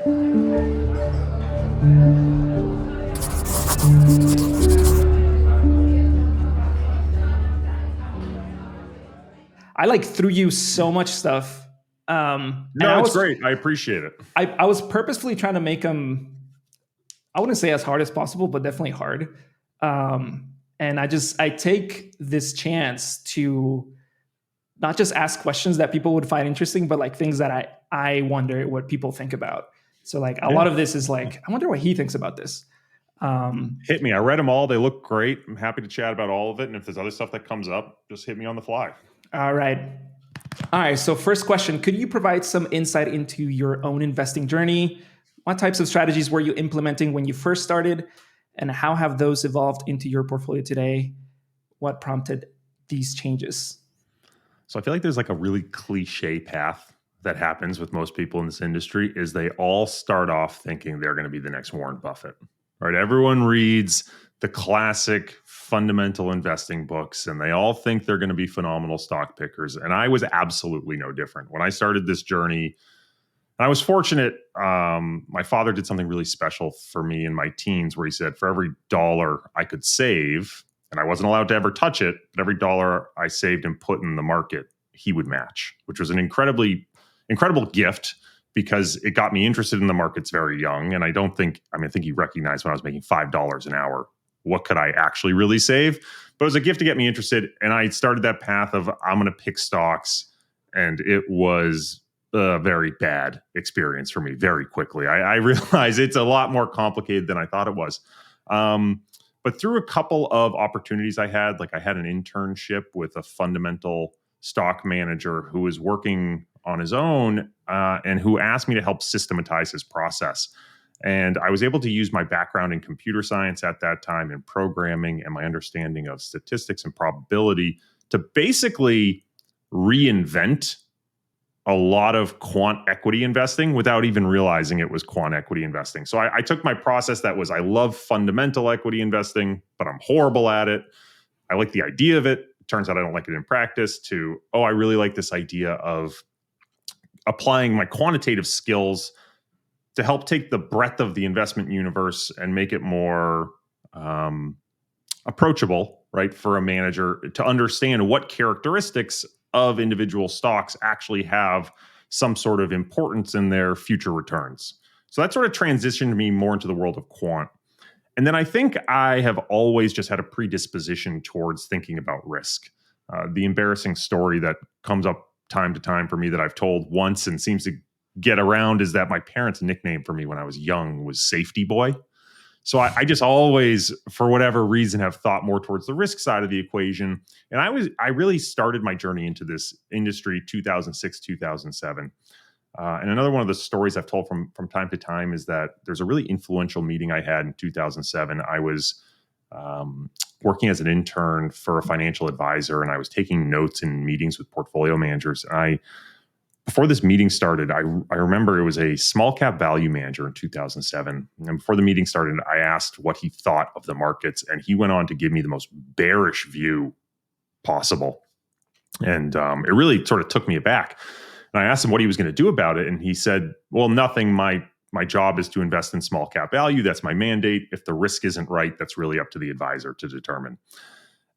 I like threw you so much stuff. And No, it's great. I appreciate it. I was purposefully trying to make them, I wouldn't say as hard as possible, but definitely hard. And I take this chance to not just ask questions that people would find interesting, but like things that I wonder what people think about. So like a lot of this is like, I wonder what he thinks about this. Hit me. I read them all. They look great. I'm happy to chat about all of it. And if there's other stuff that comes up, just hit me on the fly. All right. All right. So first question, could you provide some insight into your own investing journey? What types of strategies were you implementing when you first started? And how have those evolved into your portfolio today? What prompted these changes? So I feel like there's like a really cliche path that happens with most people in this industry is they all start off thinking they're going to be the next Warren Buffett, right? Everyone reads the classic fundamental investing books and they all think they're going to be phenomenal stock pickers. And I was absolutely no different. When I started this journey, I was fortunate. My father did something really special for me in my teens where he said, for every dollar I could save, and I wasn't allowed to ever touch it, but every dollar I saved and put in the market, he would match, which was an incredible gift because it got me interested in the markets very young. And I think he recognized when I was making $5 an hour, what could I actually really save? But it was a gift to get me interested. And I started that path of I'm going to pick stocks. And it was a very bad experience for me very quickly. I realized it's a lot more complicated than I thought it was. But through a couple of opportunities I had an internship with a fundamental stock manager who was working on his own and who asked me to help systematize his process. And I was able to use my background in computer science at that time and programming and my understanding of statistics and probability to basically reinvent a lot of quant equity investing without even realizing it was quant equity investing. So I took my process that was, I love fundamental equity investing, but I'm horrible at it. I like the idea of it. Turns out I don't like it in practice to, I really like this idea of applying my quantitative skills to help take the breadth of the investment universe and make it more approachable, right, for a manager to understand what characteristics of individual stocks actually have some sort of importance in their future returns. So that sort of transitioned me more into the world of quant. And then I think I have always just had a predisposition towards thinking about risk. The embarrassing story that comes up time to time for me that I've told once and seems to get around is that my parents' nickname for me when I was young was Safety Boy. So I just always, for whatever reason, have thought more towards the risk side of the equation. And I really started my journey into this industry 2006, 2007. And another one of the stories I've told from time to time is that there's a really influential meeting I had in 2007. I was working as an intern for a financial advisor, and I was taking notes in meetings with portfolio managers. And before this meeting started, I remember it was a small cap value manager in 2007. And before the meeting started, I asked what he thought of the markets. And he went on to give me the most bearish view possible. And it really sort of took me aback. And I asked him what he was going to do about it. And he said, well, nothing. My job is to invest in small cap value. That's my mandate. If the risk isn't right, that's really up to the advisor to determine.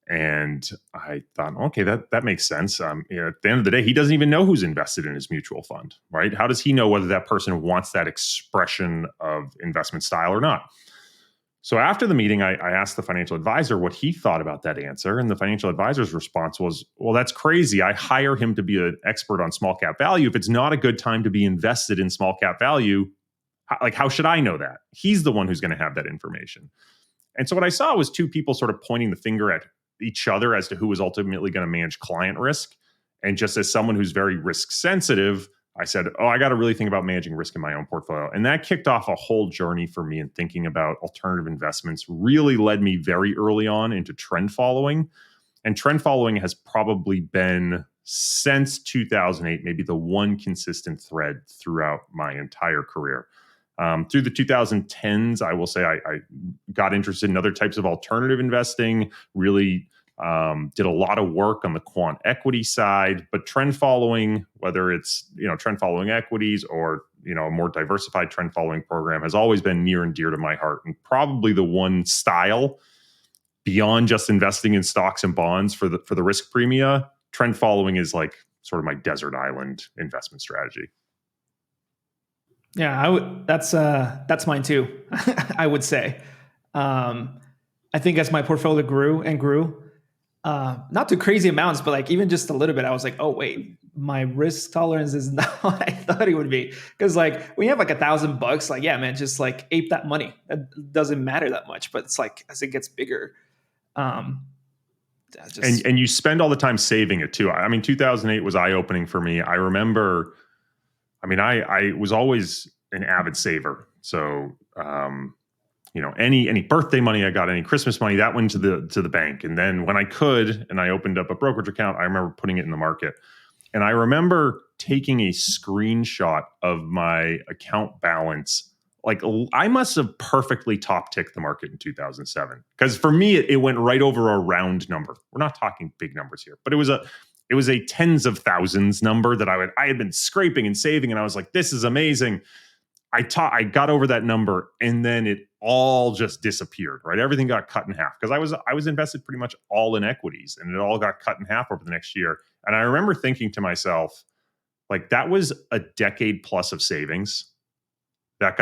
And I thought, okay, that makes sense. At the end of the day, he doesn't even know who's invested in his mutual fund, right? How does he know whether that person wants that expression of investment style or not? So after the meeting, I asked the financial advisor what he thought about that answer. And the financial advisor's response was, well, that's crazy. I hire him to be an expert on small cap value. If it's not a good time to be invested in small cap value, how should I know that? He's the one who's going to have that information. And so what I saw was two people sort of pointing the finger at each other as to who was ultimately going to manage client risk. And just as someone who's very risk sensitive, I said, I got to really think about managing risk in my own portfolio. And that kicked off a whole journey for me in thinking about alternative investments, really led me very early on into trend following. And trend following has probably been, since 2008, maybe the one consistent thread throughout my entire career. Through the 2010s, I will say I got interested in other types of alternative investing, really did a lot of work on the quant equity side, but trend following, whether it's trend following equities or a more diversified trend following program has always been near and dear to my heart, and probably the one style beyond just investing in stocks and bonds for the risk premia. Trend following is like sort of my desert island investment strategy. Yeah, that's mine too. I would say. I think as my portfolio grew and grew, not to crazy amounts, but like even just a little bit, I was like, oh wait, my risk tolerance is not what I thought it would be. Because like when you have like $1,000, like yeah, man, just like ape that money. It doesn't matter that much. But it's like as it gets bigger, and you spend all the time saving it too. I mean, 2008 was eye opening for me. I remember. I mean, I was always an avid saver. So, any birthday money I got, any Christmas money, that went to the bank. And then when I could, and I opened up a brokerage account, I remember putting it in the market. And I remember taking a screenshot of my account balance. Like I must have perfectly top ticked the market in 2007. Because for me, it went right over a round number. We're not talking big numbers here, but it was a tens of thousands number that I had been scraping and saving, and I was like, this is amazing. I got over that number, and then it all just disappeared, right? Everything got cut in half because I was invested pretty much all in equities, and it all got cut in half over the next year. And I remember thinking to myself, like, that was a decade plus of savings that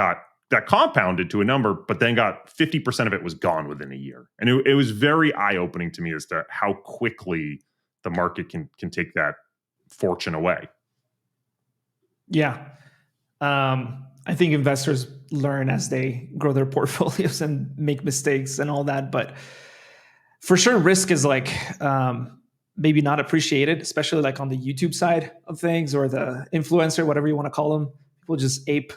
compounded to a number, but then got 50% of it was gone within a year. And it was very eye-opening to me as to how quickly the market can take that fortune away. Yeah. I think investors learn as they grow their portfolios and make mistakes and all that. But for sure, risk is like maybe not appreciated, especially like on the YouTube side of things or the influencer, whatever you want to call them. People just ape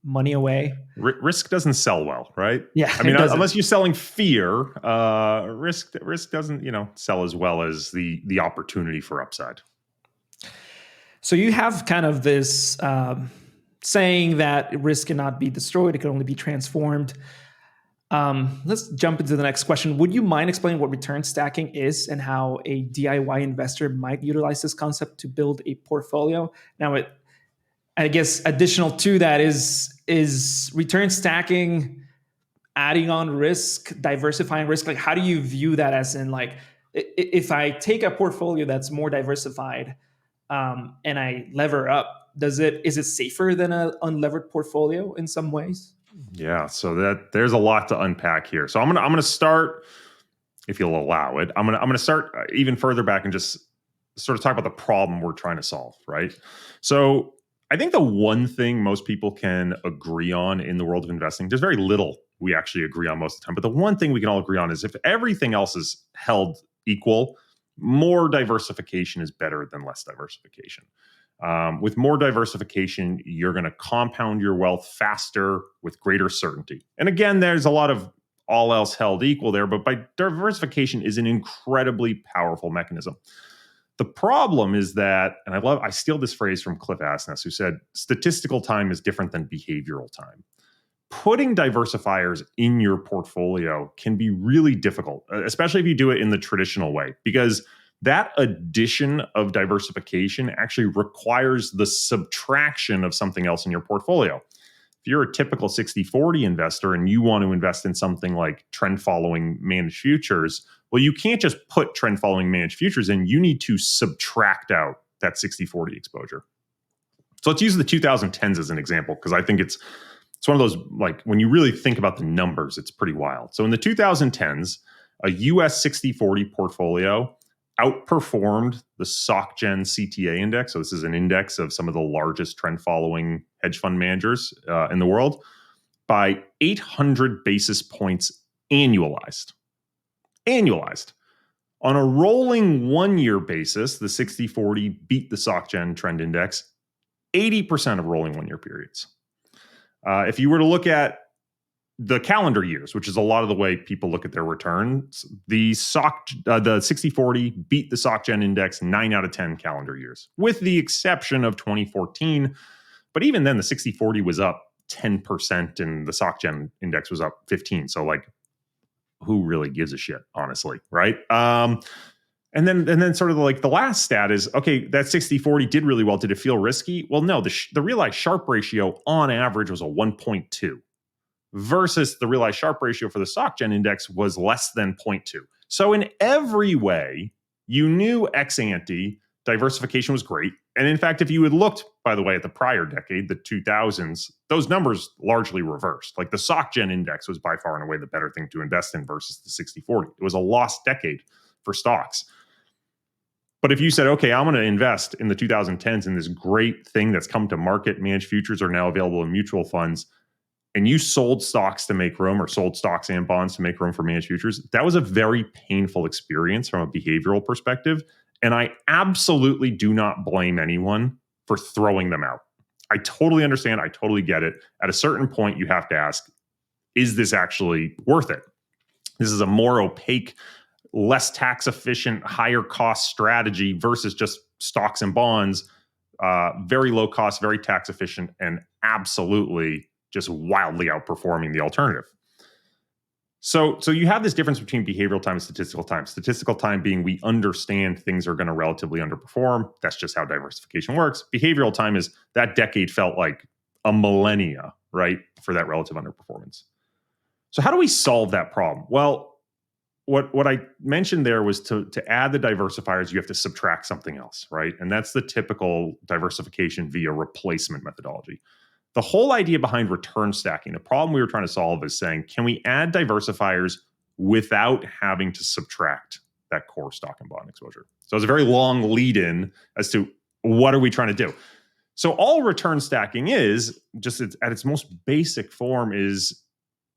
money away. Risk doesn't sell well, right? Yeah, I mean, unless you're selling fear, risk doesn't sell as well as the opportunity for upside. So you have kind of this saying that risk cannot be destroyed; it can only be transformed. Let's jump into the next question. Would you mind explaining what return stacking is and how a DIY investor might utilize this concept to build a portfolio? Now, I guess additional to that is return stacking, adding on risk, diversifying risk. Like, how do you view that? As in, like, if I take a portfolio that's more diversified and I lever up, is it safer than an unlevered portfolio in some ways? Yeah, so there's a lot to unpack here. So I'm gonna start, if you'll allow it. I'm gonna start even further back and just sort of talk about the problem we're trying to solve, right? So I think the one thing most people can agree on in the world of investing, there's very little we actually agree on most of the time, but the one thing we can all agree on is if everything else is held equal, more diversification is better than less diversification. With more diversification, you're going to compound your wealth faster with greater certainty. And again, there's a lot of all else held equal there, but by diversification is an incredibly powerful mechanism. The problem is that, and I steal this phrase from Cliff Asness, who said, statistical time is different than behavioral time. Putting diversifiers in your portfolio can be really difficult, especially if you do it in the traditional way, because that addition of diversification actually requires the subtraction of something else in your portfolio. If you're a typical 60-40 investor and you want to invest in something like trend following managed futures, well, you can't just put trend following managed futures in. You need to subtract out that 60-40 exposure. So let's use the 2010s as an example, because I think it's one of those, like, when you really think about the numbers, it's pretty wild. So in the 2010s, a US 60-40 portfolio outperformed the SocGen CTA index. So this is an index of some of the largest trend following hedge fund managers in the world by 800 basis points annualized. On a rolling 1 year basis, the 60-40 beat the SocGen trend index 80% of rolling 1 year periods. If you were to look at the calendar years, which is a lot of the way people look at their returns, the 60-40 beat the SocGen index 9 out of 10 calendar years, with the exception of 2014. But even then, the 60-40 was up 10% and the SocGen index was up 15%. So, like, who really gives a shit, honestly, right? And then sort of like the last stat is, okay, that 60/40 did really well. Did it feel risky? Well, no, the realized Sharpe ratio on average was a 1.2 versus the realized Sharpe ratio for the SocGen index was less than 0.2. So in every way, you knew ex ante diversification was great. And in fact, if you had looked, by the way, at the prior decade, the 2000s, those numbers largely reversed. Like the SocGen index was by far and away the better thing to invest in versus the 60/40. It was a lost decade for stocks. But if you said, okay, I'm going to invest in the 2010s in this great thing that's come to market, managed futures are now available in mutual funds, and you sold stocks to make room or sold stocks and bonds to make room for managed futures, that was a very painful experience from a behavioral perspective. And I absolutely do not blame anyone for throwing them out. I totally understand. I totally get it. At a certain point, you have to ask, is this actually worth it? This is a more opaque, less tax efficient, higher cost strategy versus just stocks and bonds. Very low cost, very tax efficient, and absolutely just wildly outperforming the alternative. So you have this difference between behavioral time and statistical time. Statistical time being we understand things are going to relatively underperform. That's just how diversification works. Behavioral time is that decade felt like a millennia, right, for that relative underperformance. So how do we solve that problem? Well, what I mentioned there was to add the diversifiers, you have to subtract something else, right? And that's the typical diversification via replacement methodology. The whole idea behind return stacking, the problem we were trying to solve is saying, can we add diversifiers without having to subtract that core stock and bond exposure? So it's a very long lead in as to what are we trying to do? So all return stacking is, just at its most basic form, is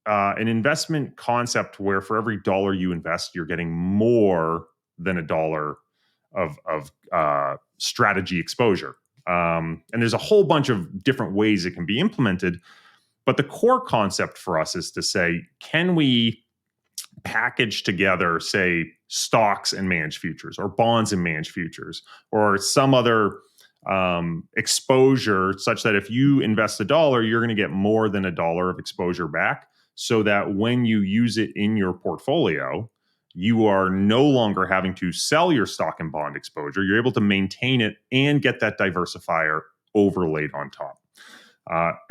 an investment concept where for every dollar you invest, you're getting more than a dollar of strategy exposure. And there's a whole bunch of different ways it can be implemented. But the core concept for us is to say, can we package together, say, stocks and managed futures or bonds and managed futures or some other exposure such that if you invest $1, you're going to get more than $1 of exposure back, so that when you use it in your portfolio, you are no longer having to sell your stock and bond exposure. You're able to maintain it and get that diversifier overlaid on top.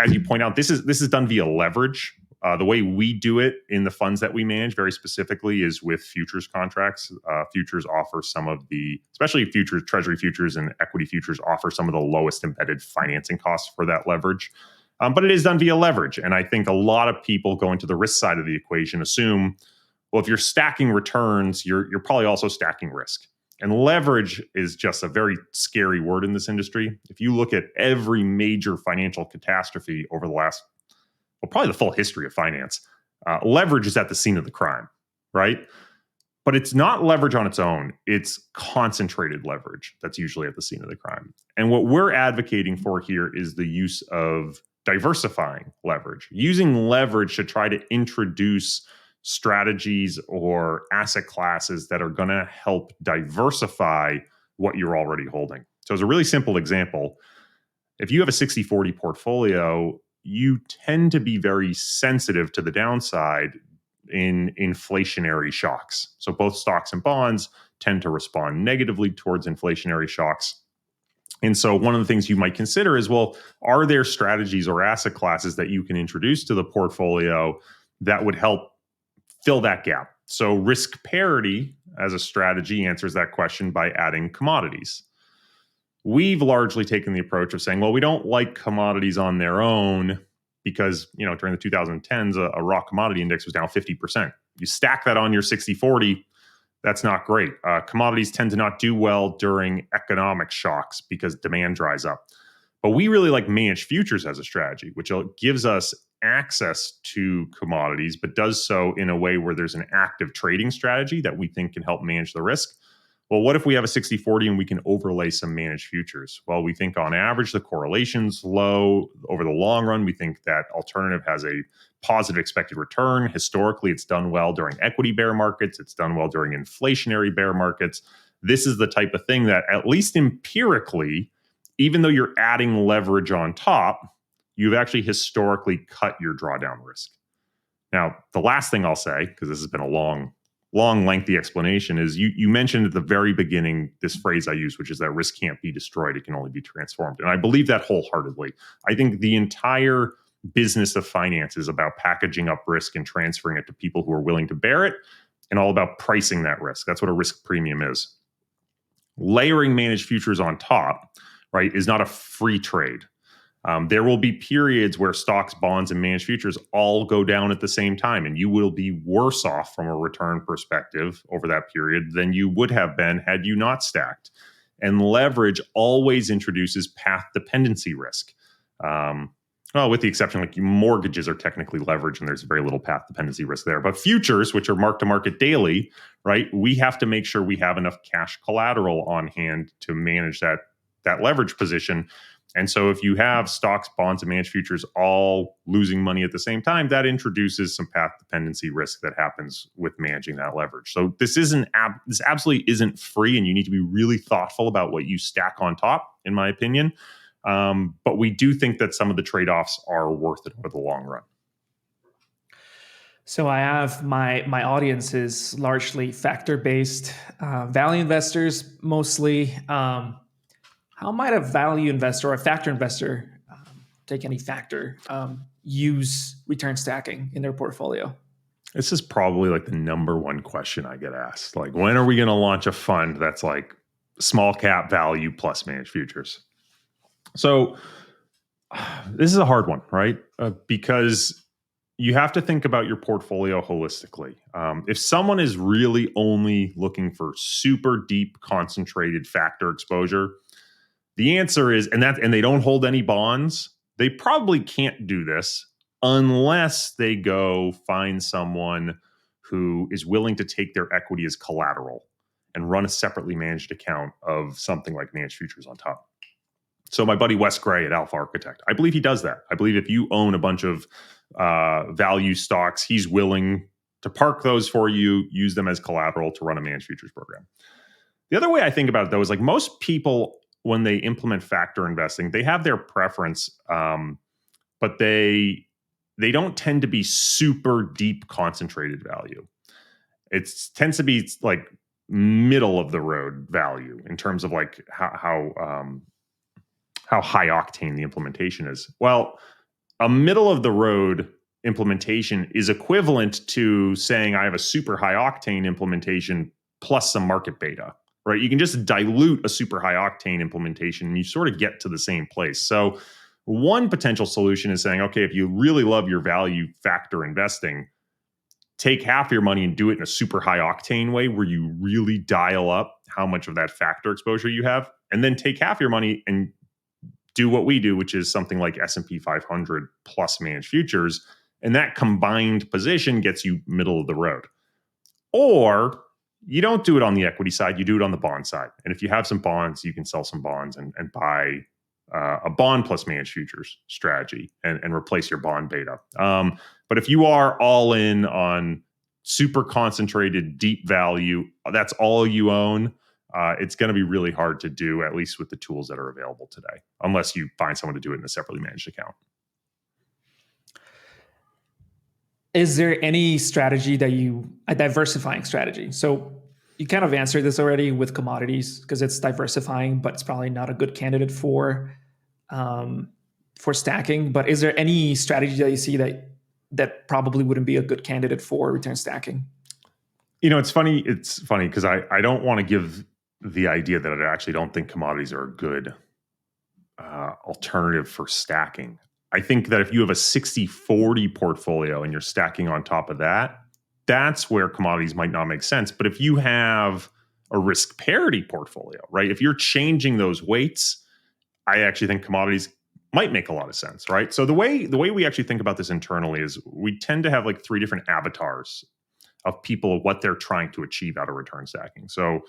As you point out, this is done via leverage. The way we do it in the funds that we manage very specifically is with futures contracts. Futures offer some of the, especially futures, treasury futures and equity futures offer some of the lowest embedded financing costs for that leverage. But it is done via leverage. And I think a lot of people going to the risk side of the equation assume, well, if you're stacking returns, you're probably also stacking risk. And leverage is just a very scary word in this industry. If you look at every major financial catastrophe over the last, well, probably the full history of finance, leverage is at the scene of the crime, right? But it's not leverage on its own. It's concentrated leverage that's usually at the scene of the crime. And what we're advocating for here is the use of diversifying leverage, using leverage to try to introduce strategies or asset classes that are going to help diversify what you're already holding. So as a really simple example, if you have a 60/40 portfolio, you tend to be very sensitive to the downside in inflationary shocks. So both stocks and bonds tend to respond negatively towards inflationary shocks. And so one of the things you might consider is, well, are there strategies or asset classes that you can introduce to the portfolio that would help fill that gap? So risk parity as a strategy answers that question by adding commodities. We've largely taken the approach of saying, well, we don't like commodities on their own because, during the 2010s, a raw commodity index was down 50%. You stack that on your 60/40, that's not great. Commodities tend to not do well during economic shocks because demand dries up. But we really like managed futures as a strategy, which gives us access to commodities, but does so in a way where there's an active trading strategy that we think can help manage the risk. Well, what if we have a 60/40 and we can overlay some managed futures? Well, we think on average, the correlation's low. Over the long run, we think that alternative has a positive expected return. Historically, it's done well during equity bear markets. It's done well during inflationary bear markets. This is the type of thing that, at least empirically, even though you're adding leverage on top, you've actually historically cut your drawdown risk. Now, the last thing I'll say, because this has been a long long, lengthy explanation is you mentioned at the very beginning this phrase I use, which is that risk can't be destroyed, it can only be transformed. And I believe that wholeheartedly. I think the entire business of finance is about packaging up risk and transferring it to people who are willing to bear it, and all about pricing that risk. That's what a risk premium is. Layering managed futures on top, right, is not a free trade. There will be periods where stocks, bonds, and managed futures all go down at the same time, and you will be worse off from a return perspective over that period than you would have been had you not stacked. And leverage always introduces path dependency risk. Well, with the exception, like mortgages are technically leveraged and there's very little path dependency risk there. But futures, which are mark to market daily, right, we have to make sure we have enough cash collateral on hand to manage that leverage position. And so if you have stocks, bonds, and managed futures all losing money at the same time, that introduces some path dependency risk that happens with managing that leverage. So this absolutely isn't free, and you need to be really thoughtful about what you stack on top, in my opinion. But we do think that some of the trade-offs are worth it over the long run. So I have my audience is largely factor-based, value investors mostly. How might a value investor or a factor investor, take any factor, use return stacking in their portfolio? This is probably like the number one question I get asked. Like, when are we going to launch a fund that's like small cap value plus managed futures? So this is a hard one, right? Because you have to think about your portfolio holistically. If someone is really only looking for super deep concentrated factor exposure, the answer is, and they don't hold any bonds, they probably can't do this unless they go find someone who is willing to take their equity as collateral and run a separately managed account of something like managed futures on top. So my buddy Wes Gray at Alpha Architect, I believe he does that. I believe if you own a bunch of value stocks, he's willing to park those for you, use them as collateral to run a managed futures program. The other way I think about it, though, is like most people, when they implement factor investing, they have their preference, but they don't tend to be super deep concentrated value. It tends to be like middle of the road value in terms of like how high octane the implementation is. Well, a middle of the road implementation is equivalent to saying I have a super high octane implementation plus some market beta. Right? You can just dilute a super high octane implementation and you sort of get to the same place. So one potential solution is saying, okay, if you really love your value factor investing, take half your money and do it in a super high octane way where you really dial up how much of that factor exposure you have, and then take half your money and do what we do, which is something like S&P 500 plus managed futures. And that combined position gets you middle of the road. Or you don't do it on the equity side, you do it on the bond side. And if you have some bonds, you can sell some bonds and buy a bond plus managed futures strategy and replace your bond beta. But if you are all in on super concentrated, deep value, that's all you own, it's going to be really hard to do, at least with the tools that are available today, unless you find someone to do it in a separately managed account. Is there any strategy a diversifying strategy? So you kind of answered this already with commodities because it's diversifying, but it's probably not a good candidate for stacking. But is there any strategy that you see that probably wouldn't be a good candidate for return stacking? You know, it's funny because I don't want to give the idea that I actually don't think commodities are a good alternative for stacking. I think that if you have a 60-40 portfolio and you're stacking on top of that, that's where commodities might not make sense. But if you have a risk parity portfolio, right? If you're changing those weights, I actually think commodities might make a lot of sense, right? So the way we actually think about this internally is we tend to have like 3 different avatars of people, what they're trying to achieve out of return stacking. So,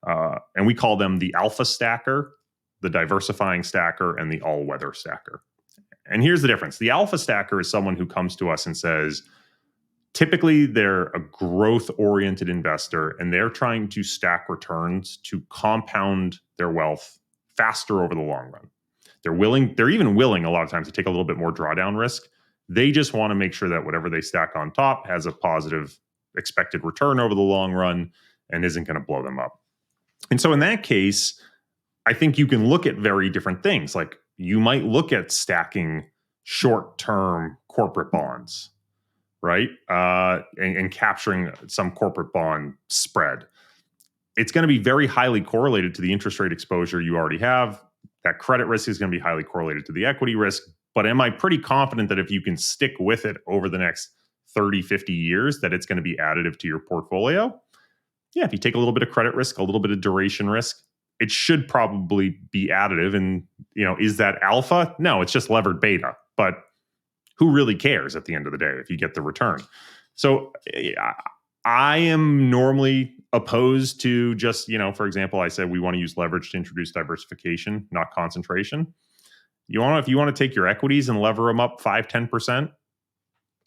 and we call them the alpha stacker, the diversifying stacker, and the all-weather stacker. And here's the difference. The alpha stacker is someone who comes to us and says, typically they're a growth-oriented investor and they're trying to stack returns to compound their wealth faster over the long run. They're even willing a lot of times to take a little bit more drawdown risk. They just want to make sure that whatever they stack on top has a positive expected return over the long run and isn't going to blow them up. And so in that case, I think you can look at very different things. Like you might look at stacking short-term corporate bonds, right? And capturing some corporate bond spread. It's going to be very highly correlated to the interest rate exposure you already have. That credit risk is going to be highly correlated to the equity risk. But am I pretty confident that if you can stick with it over the next 30, 50 years, that it's going to be additive to your portfolio? Yeah, if you take a little bit of credit risk, a little bit of duration risk, it should probably be additive. And, is that alpha? No, it's just levered beta. But who really cares at the end of the day if you get the return? So I am normally opposed to just, for example, I said we want to use leverage to introduce diversification, not concentration. If you want to take your equities and lever them up 5-10%,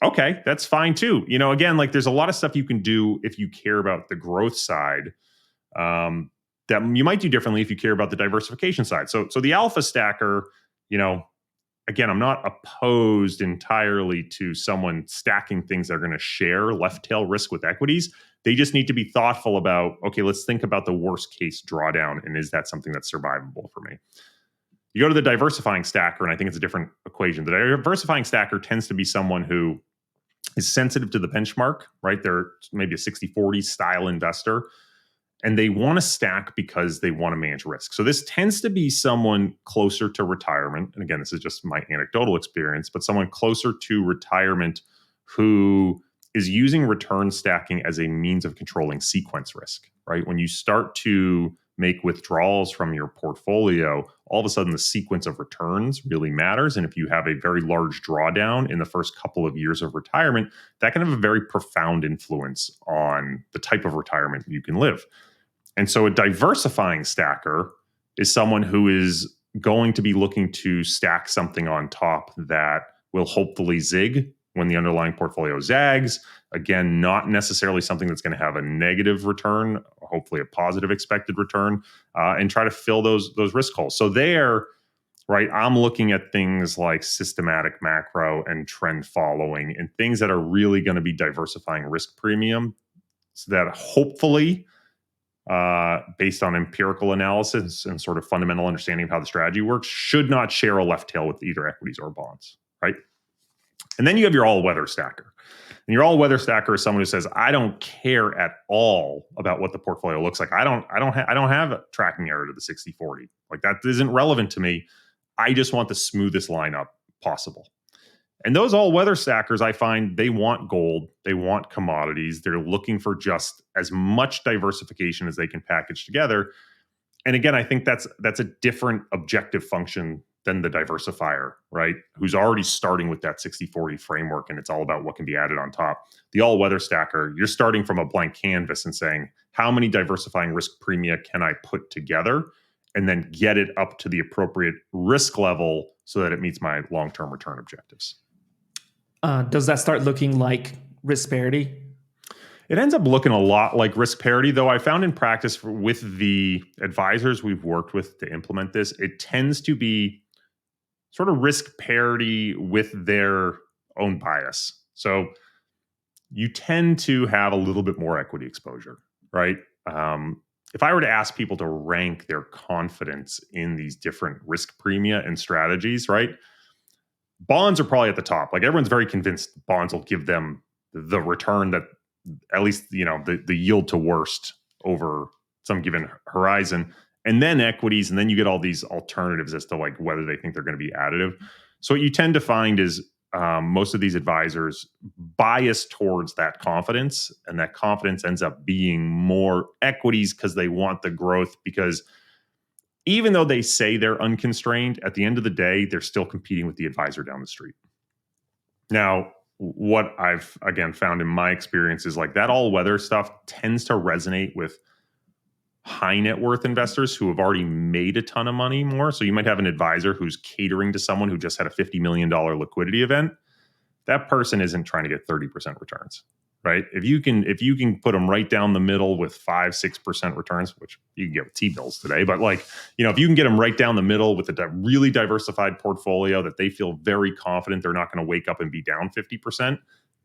okay, that's fine too. Again, like there's a lot of stuff you can do if you care about the growth side that you might do differently if you care about the diversification side. So the alpha stacker, again, I'm not opposed entirely to someone stacking things that are going to share left tail risk with equities. They just need to be thoughtful about, okay, let's think about the worst case drawdown. And is that something that's survivable for me? You go to the diversifying stacker, and I think it's a different equation. The diversifying stacker tends to be someone who is sensitive to the benchmark, right? They're maybe a 60-40 style investor, and they want to stack because they want to manage risk. So this tends to be someone closer to retirement. And again, this is just my anecdotal experience, but someone closer to retirement who is using return stacking as a means of controlling sequence risk, right? When you start to make withdrawals from your portfolio, all of a sudden the sequence of returns really matters. And if you have a very large drawdown in the first couple of years of retirement, that can have a very profound influence on the type of retirement you can live. And so a diversifying stacker is someone who is going to be looking to stack something on top that will hopefully zig when the underlying portfolio zags. Again, not necessarily something that's going to have a negative return, hopefully a positive expected return, and try to fill those risk holes. So there, right, I'm looking at things like systematic macro and trend following and things that are really going to be diversifying risk premium so that hopefully, based on empirical analysis and sort of fundamental understanding of how the strategy works, should not share a left tail with either equities or bonds, right? And then you have your all-weather stacker. And your all-weather stacker is someone who says, I don't care at all about what the portfolio looks like. I don't have a tracking error to the 60-40. Like that isn't relevant to me. I just want the smoothest lineup possible. And those all-weather stackers, I find they want gold, they want commodities. They're looking for just as much diversification as they can package together. And again, I think that's a different objective function than the diversifier, right? Who's already starting with that 60-40 framework, and it's all about what can be added on top. The all-weather stacker, you're starting from a blank canvas and saying, how many diversifying risk premia can I put together and then get it up to the appropriate risk level so that it meets my long-term return objectives. Does that start looking like risk parity? It ends up looking a lot like risk parity, though I found in practice with the advisors we've worked with to implement this, it tends to be sort of risk parity with their own bias. So you tend to have a little bit more equity exposure, right? If I were to ask people to rank their confidence in these different risk premia and strategies, right? Bonds are probably at the top. Like everyone's very convinced bonds will give them the return that at least, the yield to worst over some given horizon. And then equities, and then you get all these alternatives as to like whether they think they're going to be additive. So what you tend to find is most of these advisors bias towards that confidence, and that confidence ends up being more equities because they want the growth. Because even though they say they're unconstrained, at the end of the day, they're still competing with the advisor down the street. Now, what I've again found in my experience is like that all-weather stuff tends to resonate with high net worth investors who have already made a ton of money more. So you might have an advisor who's catering to someone who just had a $50 million liquidity event. That person isn't trying to get 30% returns, right? If you can put them right down the middle with 5-6% returns, which you can get with T-bills today, but like, if you can get them right down the middle with a really diversified portfolio that they feel very confident they're not going to wake up and be down 50%,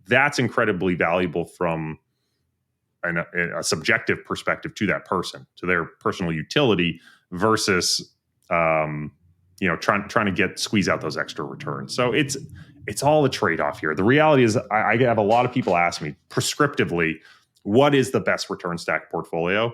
that's incredibly valuable from a subjective perspective to that person, to their personal utility, versus trying to squeeze out those extra returns. So it's all a trade-off here. The reality is, I have a lot of people ask me prescriptively, what is the best return stack portfolio?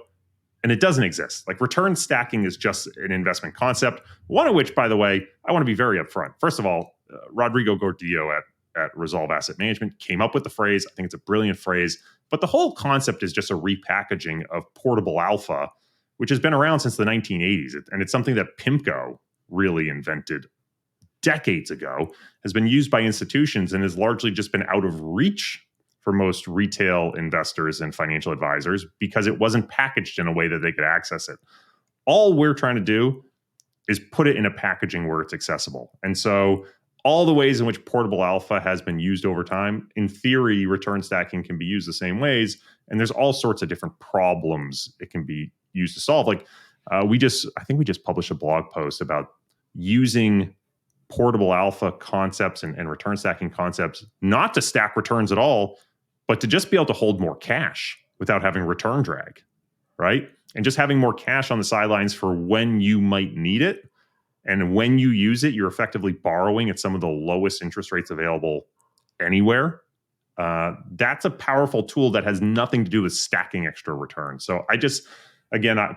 And it doesn't exist. Like, return stacking is just an investment concept, one of which, by the way, I want to be very upfront. First of all, Rodrigo Gordillo at Resolve Asset Management came up with the phrase. I think it's a brilliant phrase, but the whole concept is just a repackaging of portable alpha, which has been around since the 1980s. And it's something that PIMCO really invented decades ago, has been used by institutions, and has largely just been out of reach for most retail investors and financial advisors because it wasn't packaged in a way that they could access it. All we're trying to do is put it in a packaging where it's accessible. And so all the ways in which portable alpha has been used over time, in theory, return stacking can be used the same ways. And there's all sorts of different problems it can be used to solve. Like I think we just published a blog post about using portable alpha concepts and return stacking concepts, not to stack returns at all, but to just be able to hold more cash without having return drag, right? And just having more cash on the sidelines for when you might need it. And when you use it, you're effectively borrowing at some of the lowest interest rates available anywhere. That's a powerful tool that has nothing to do with stacking extra returns. So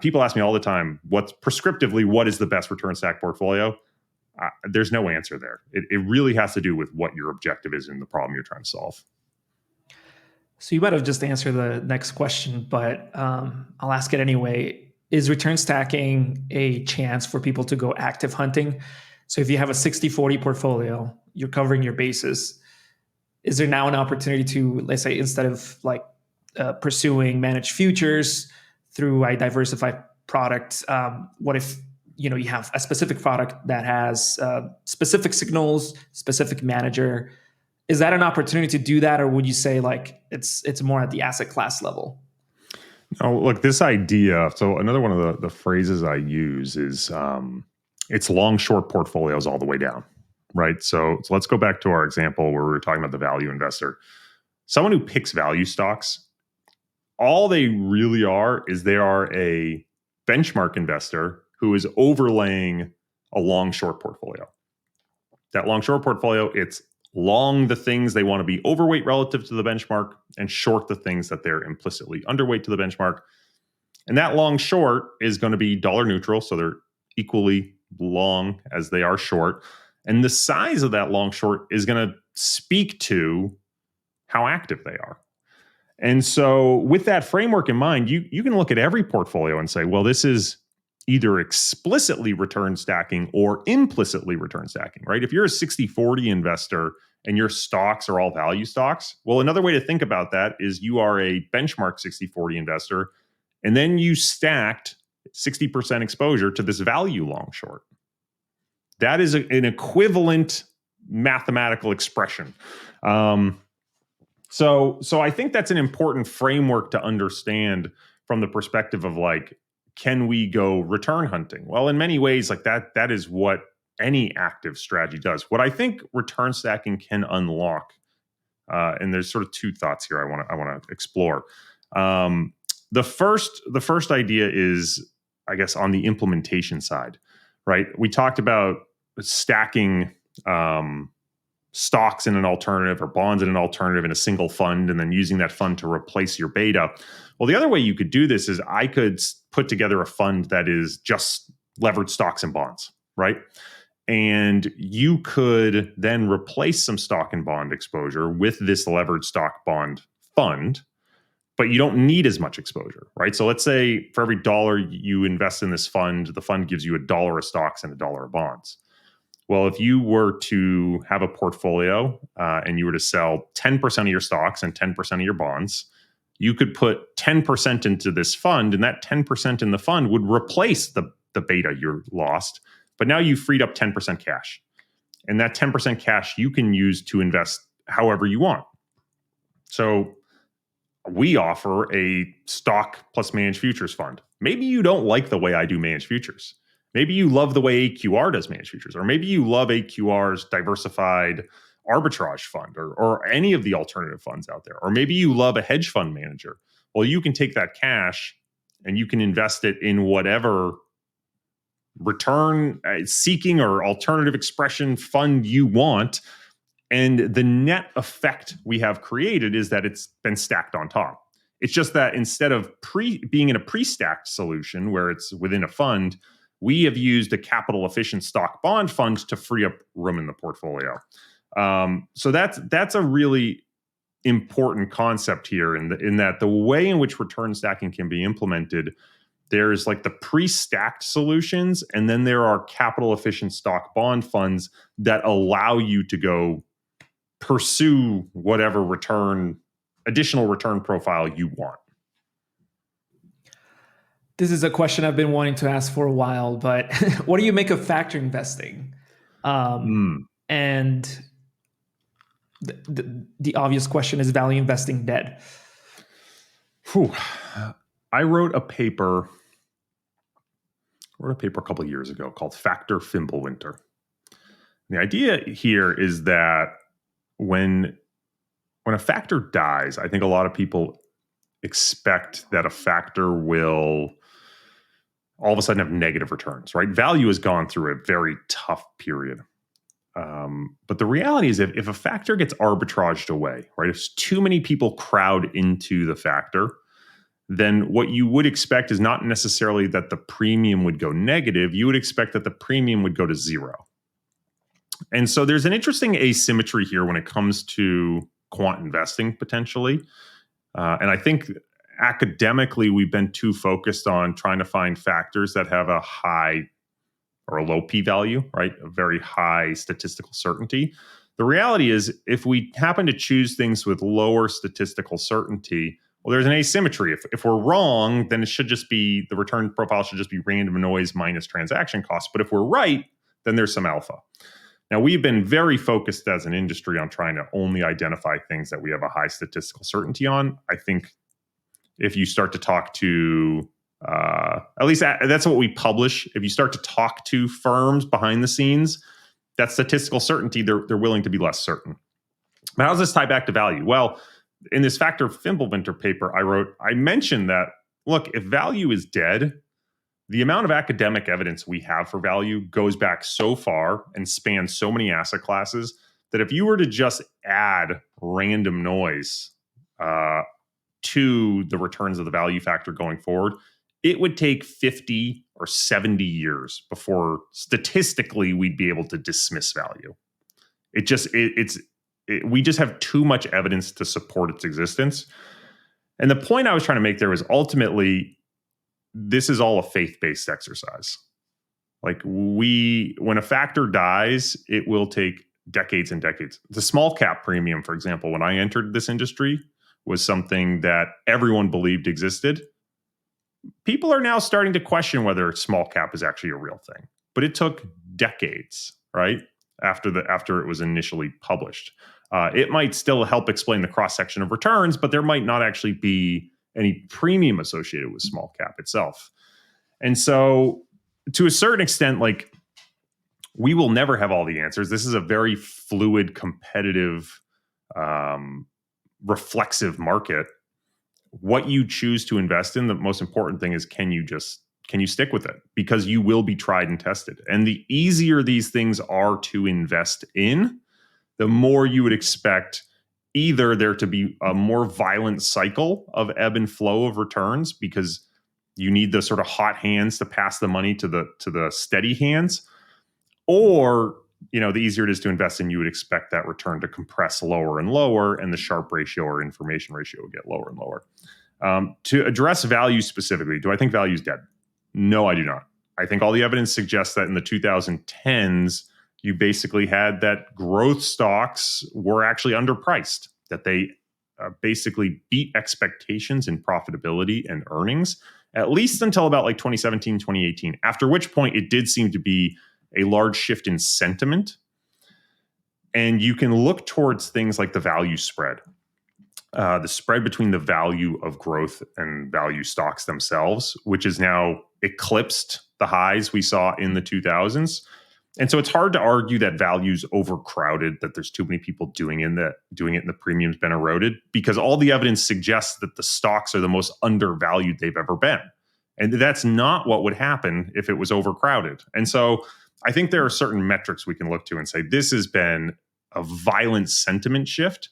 people ask me all the time, what is the best return stack portfolio? There's no answer there. It really has to do with what your objective is in the problem you're trying to solve. So you might have just answered the next question, but I'll ask it anyway. Is return stacking a chance for people to go active hunting? So if you have a 60-40 portfolio, you're covering your bases. Is there now an opportunity to, let's say, instead of pursuing managed futures through a diversified product, what if you have a specific product that has specific signals, specific manager? Is that an opportunity to do that, or would you say it's more at the asset class level? No, look, this idea. So another one of the phrases I use is it's long short portfolios all the way down, right? So let's go back to our example where we were talking about the value investor. Someone who picks value stocks, all they really are is they are a benchmark investor who is overlaying a long short portfolio. That long short portfolio, it's long the things they want to be overweight relative to the benchmark and short the things that they're implicitly underweight to the benchmark. And that long short is going to be dollar neutral. So they're equally long as they are short. And the size of that long short is going to speak to how active they are. And so with that framework in mind, you can look at every portfolio and say, well, this is either explicitly return stacking or implicitly return stacking, right? If you're a 60-40 investor and your stocks are all value stocks, well, another way to think about that is you are a benchmark 60-40 investor, and then you stacked 60% exposure to this value long short. That is an equivalent mathematical expression. So I think that's an important framework to understand from the perspective of can we go return hunting? Well, in many ways, that is what any active strategy does. What I think return stacking can unlock, and there's sort of two thoughts here I want to explore. The first idea is, I guess, on the implementation side, right? We talked about stacking stocks in an alternative or bonds in an alternative in a single fund, and then using that fund to replace your beta. Well, the other way you could do this is I could put together a fund that is just levered stocks and bonds, right? And you could then replace some stock and bond exposure with this levered stock bond fund, but you don't need as much exposure, right? So let's say for every dollar you invest in this fund, the fund gives you $1 of stocks and $1 of bonds. Well, if you were to have a portfolio and you were to sell 10% of your stocks and 10% of your bonds, you could put 10% into this fund, and that 10% in the fund would replace the beta you lost. But now you freed up 10% cash. And that 10% cash you can use to invest however you want. So we offer a stock plus managed futures fund. Maybe you don't like the way I do managed futures. Maybe you love the way AQR does managed futures, or maybe you love AQR's diversified arbitrage fund or any of the alternative funds out there. Or maybe you love a hedge fund manager. Well, you can take that cash and you can invest it in whatever return seeking or alternative expression fund you want. And the net effect we have created is that it's been stacked on top. It's just that instead of being in a pre-stacked solution where it's within a fund, we have used a capital efficient stock bond fund to free up room in the portfolio. So that's a really important concept here in that the way in which return stacking can be implemented, there's like the pre-stacked solutions, and then there are capital efficient stock bond funds that allow you to go pursue whatever additional return profile you want. This is a question I've been wanting to ask for a while, but what do you make of factor investing? And the obvious question is value investing dead? I wrote a paper a couple of years ago called Factor Fimbulwinter. The idea here is that when a factor dies, I think a lot of people expect that a factor will all of a sudden have negative returns, right? Value has gone through a very tough period. But the reality is if a factor gets arbitraged away, right? If too many people crowd into the factor, then what you would expect is not necessarily that the premium would go negative. You would expect that the premium would go to zero. And so there's an interesting asymmetry here when it comes to quant investing potentially. And I think academically, we've been too focused on trying to find factors that have a high or a low p-value, right? A very high statistical certainty. The reality is, if we happen to choose things with lower statistical certainty, well, there's an asymmetry. If we're wrong, then it should just be, the return profile should just be random noise minus transaction costs. But if we're right, then there's some alpha. Now, we've been very focused as an industry on trying to only identify things that we have a high statistical certainty on. I think if you start to talk to, at least that's what we publish. If you start to talk to firms behind the scenes, that statistical certainty, they're willing to be less certain. But how does this tie back to value? Well, in this Factor Fimbulwinter paper I mentioned that, look, if value is dead, the amount of academic evidence we have for value goes back so far and spans so many asset classes that if you were to just add random noise to the returns of the value factor going forward, it would take 50 or 70 years before statistically we'd be able to dismiss value. We just have too much evidence to support its existence. And the point I was trying to make there was ultimately, this is all a faith-based exercise. Like when a factor dies, it will take decades and decades. The small cap premium, for example, when I entered this industry, was something that everyone believed existed. People are now starting to question whether small cap is actually a real thing. But it took decades, right? After it was initially published. It might still help explain the cross-section of returns, but there might not actually be any premium associated with small cap itself. And so to a certain extent, like, we will never have all the answers. This is a very fluid, competitive, reflexive market. What you choose to invest in, the most important thing is, can you stick with it? Because you will be tried and tested. And the easier these things are to invest in, the more you would expect either there to be a more violent cycle of ebb and flow of returns, because you need the sort of hot hands to pass the money to the steady hands, or the easier it is to invest in, you would expect that return to compress lower and lower, and the Sharpe ratio or information ratio will get lower and lower. To address value specifically, do I think value is dead? No, I do not. I think all the evidence suggests that in the 2010s, you basically had that growth stocks were actually underpriced, that they basically beat expectations in profitability and earnings, at least until about like 2017, 2018, after which point it did seem to be a large shift in sentiment. And you can look towards things like the value spread, the spread between the value of growth and value stocks themselves, which is now eclipsed the highs we saw in the 2000s. And so it's hard to argue that value's overcrowded, that there's too many people doing it and the premium's been eroded, because all the evidence suggests that the stocks are the most undervalued they've ever been. And that's not what would happen if it was overcrowded. And so I think there are certain metrics we can look to and say this has been a violent sentiment shift.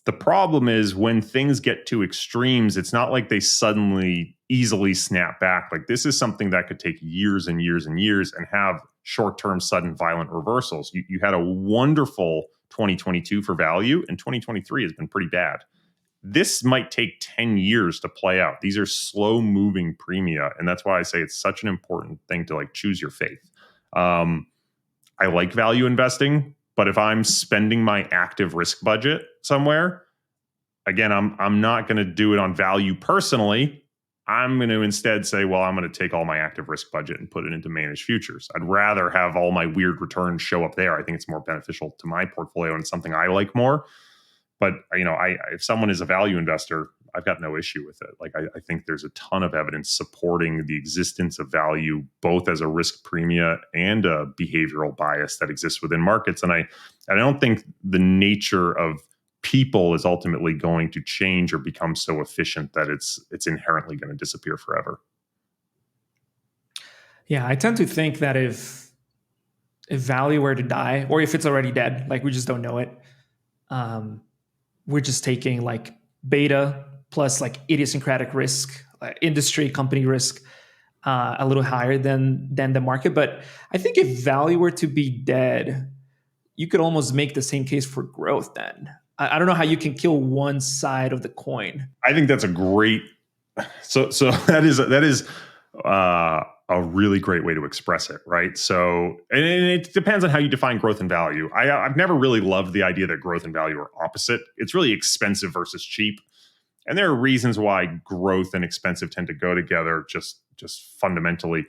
The problem is when things get to extremes, it's not like they suddenly easily snap back. Like this is something that could take years and years and years and have short-term sudden violent reversals. You had a wonderful 2022 for value, and 2023 has been pretty bad. This might take 10 years to play out. These are slow-moving premia, and that's why I say it's such an important thing to like choose your faith. I like value investing, but if I'm spending my active risk budget somewhere, again, I'm not going to do it on value personally. I'm going to instead say, well, I'm going to take all my active risk budget and put it into managed futures. I'd rather have all my weird returns show up there. I think it's more beneficial to my portfolio and it's something I like more. But if someone is a value investor, I've got no issue with it. Like I think there's a ton of evidence supporting the existence of value, both as a risk premia and a behavioral bias that exists within markets. And I don't think the nature of people is ultimately going to change or become so efficient that it's inherently going to disappear forever. Yeah, I tend to think that if value were to die, or if it's already dead, like we just don't know it, we're just taking like beta plus like idiosyncratic risk, industry company risk, a little higher than the market. But I think if value were to be dead, you could almost make the same case for growth then. I don't know how you can kill one side of the coin. I think that's a great. So that is a really great way to express it, right? So, and it depends on how you define growth and value. I've never really loved the idea that growth and value are opposite. It's really expensive versus cheap, and there are reasons why growth and expensive tend to go together, just fundamentally.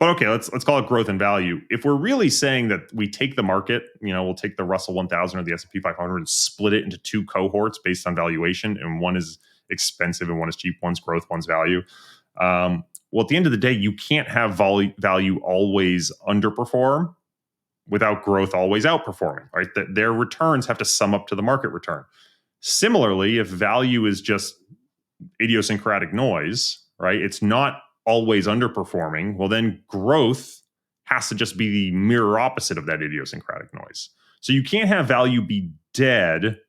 But okay, let's call it growth and value. If we're really saying that we take the market, we'll take the Russell 1000 or the S&P 500 and split it into two cohorts based on valuation, and one is expensive and one is cheap, one's growth, one's value. Well, at the end of the day, you can't have value always underperform without growth always outperforming, right? That their returns have to sum up to the market return. Similarly, if value is just idiosyncratic noise, right? It's not always underperforming. Well, then growth has to just be the mirror opposite of that idiosyncratic noise. So you can't have value be dead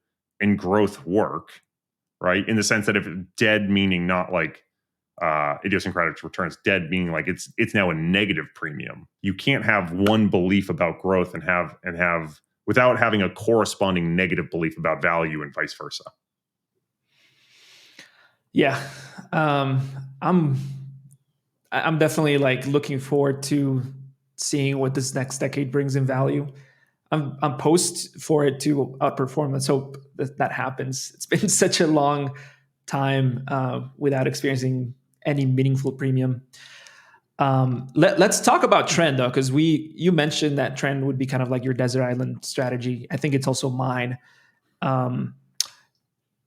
and growth work, right? In the sense that if dead meaning not like idiosyncratic returns, dead meaning like it's now a negative premium. You can't have one belief about growth and have without having a corresponding negative belief about value and vice versa. Yeah, I'm definitely like looking forward to seeing what this next decade brings in value. I'm post for it to outperform. Let's hope that happens. It's been such a long time without experiencing any meaningful premium. Let's talk about trend though, because you mentioned that trend would be kind of like your desert island strategy. I think it's also mine.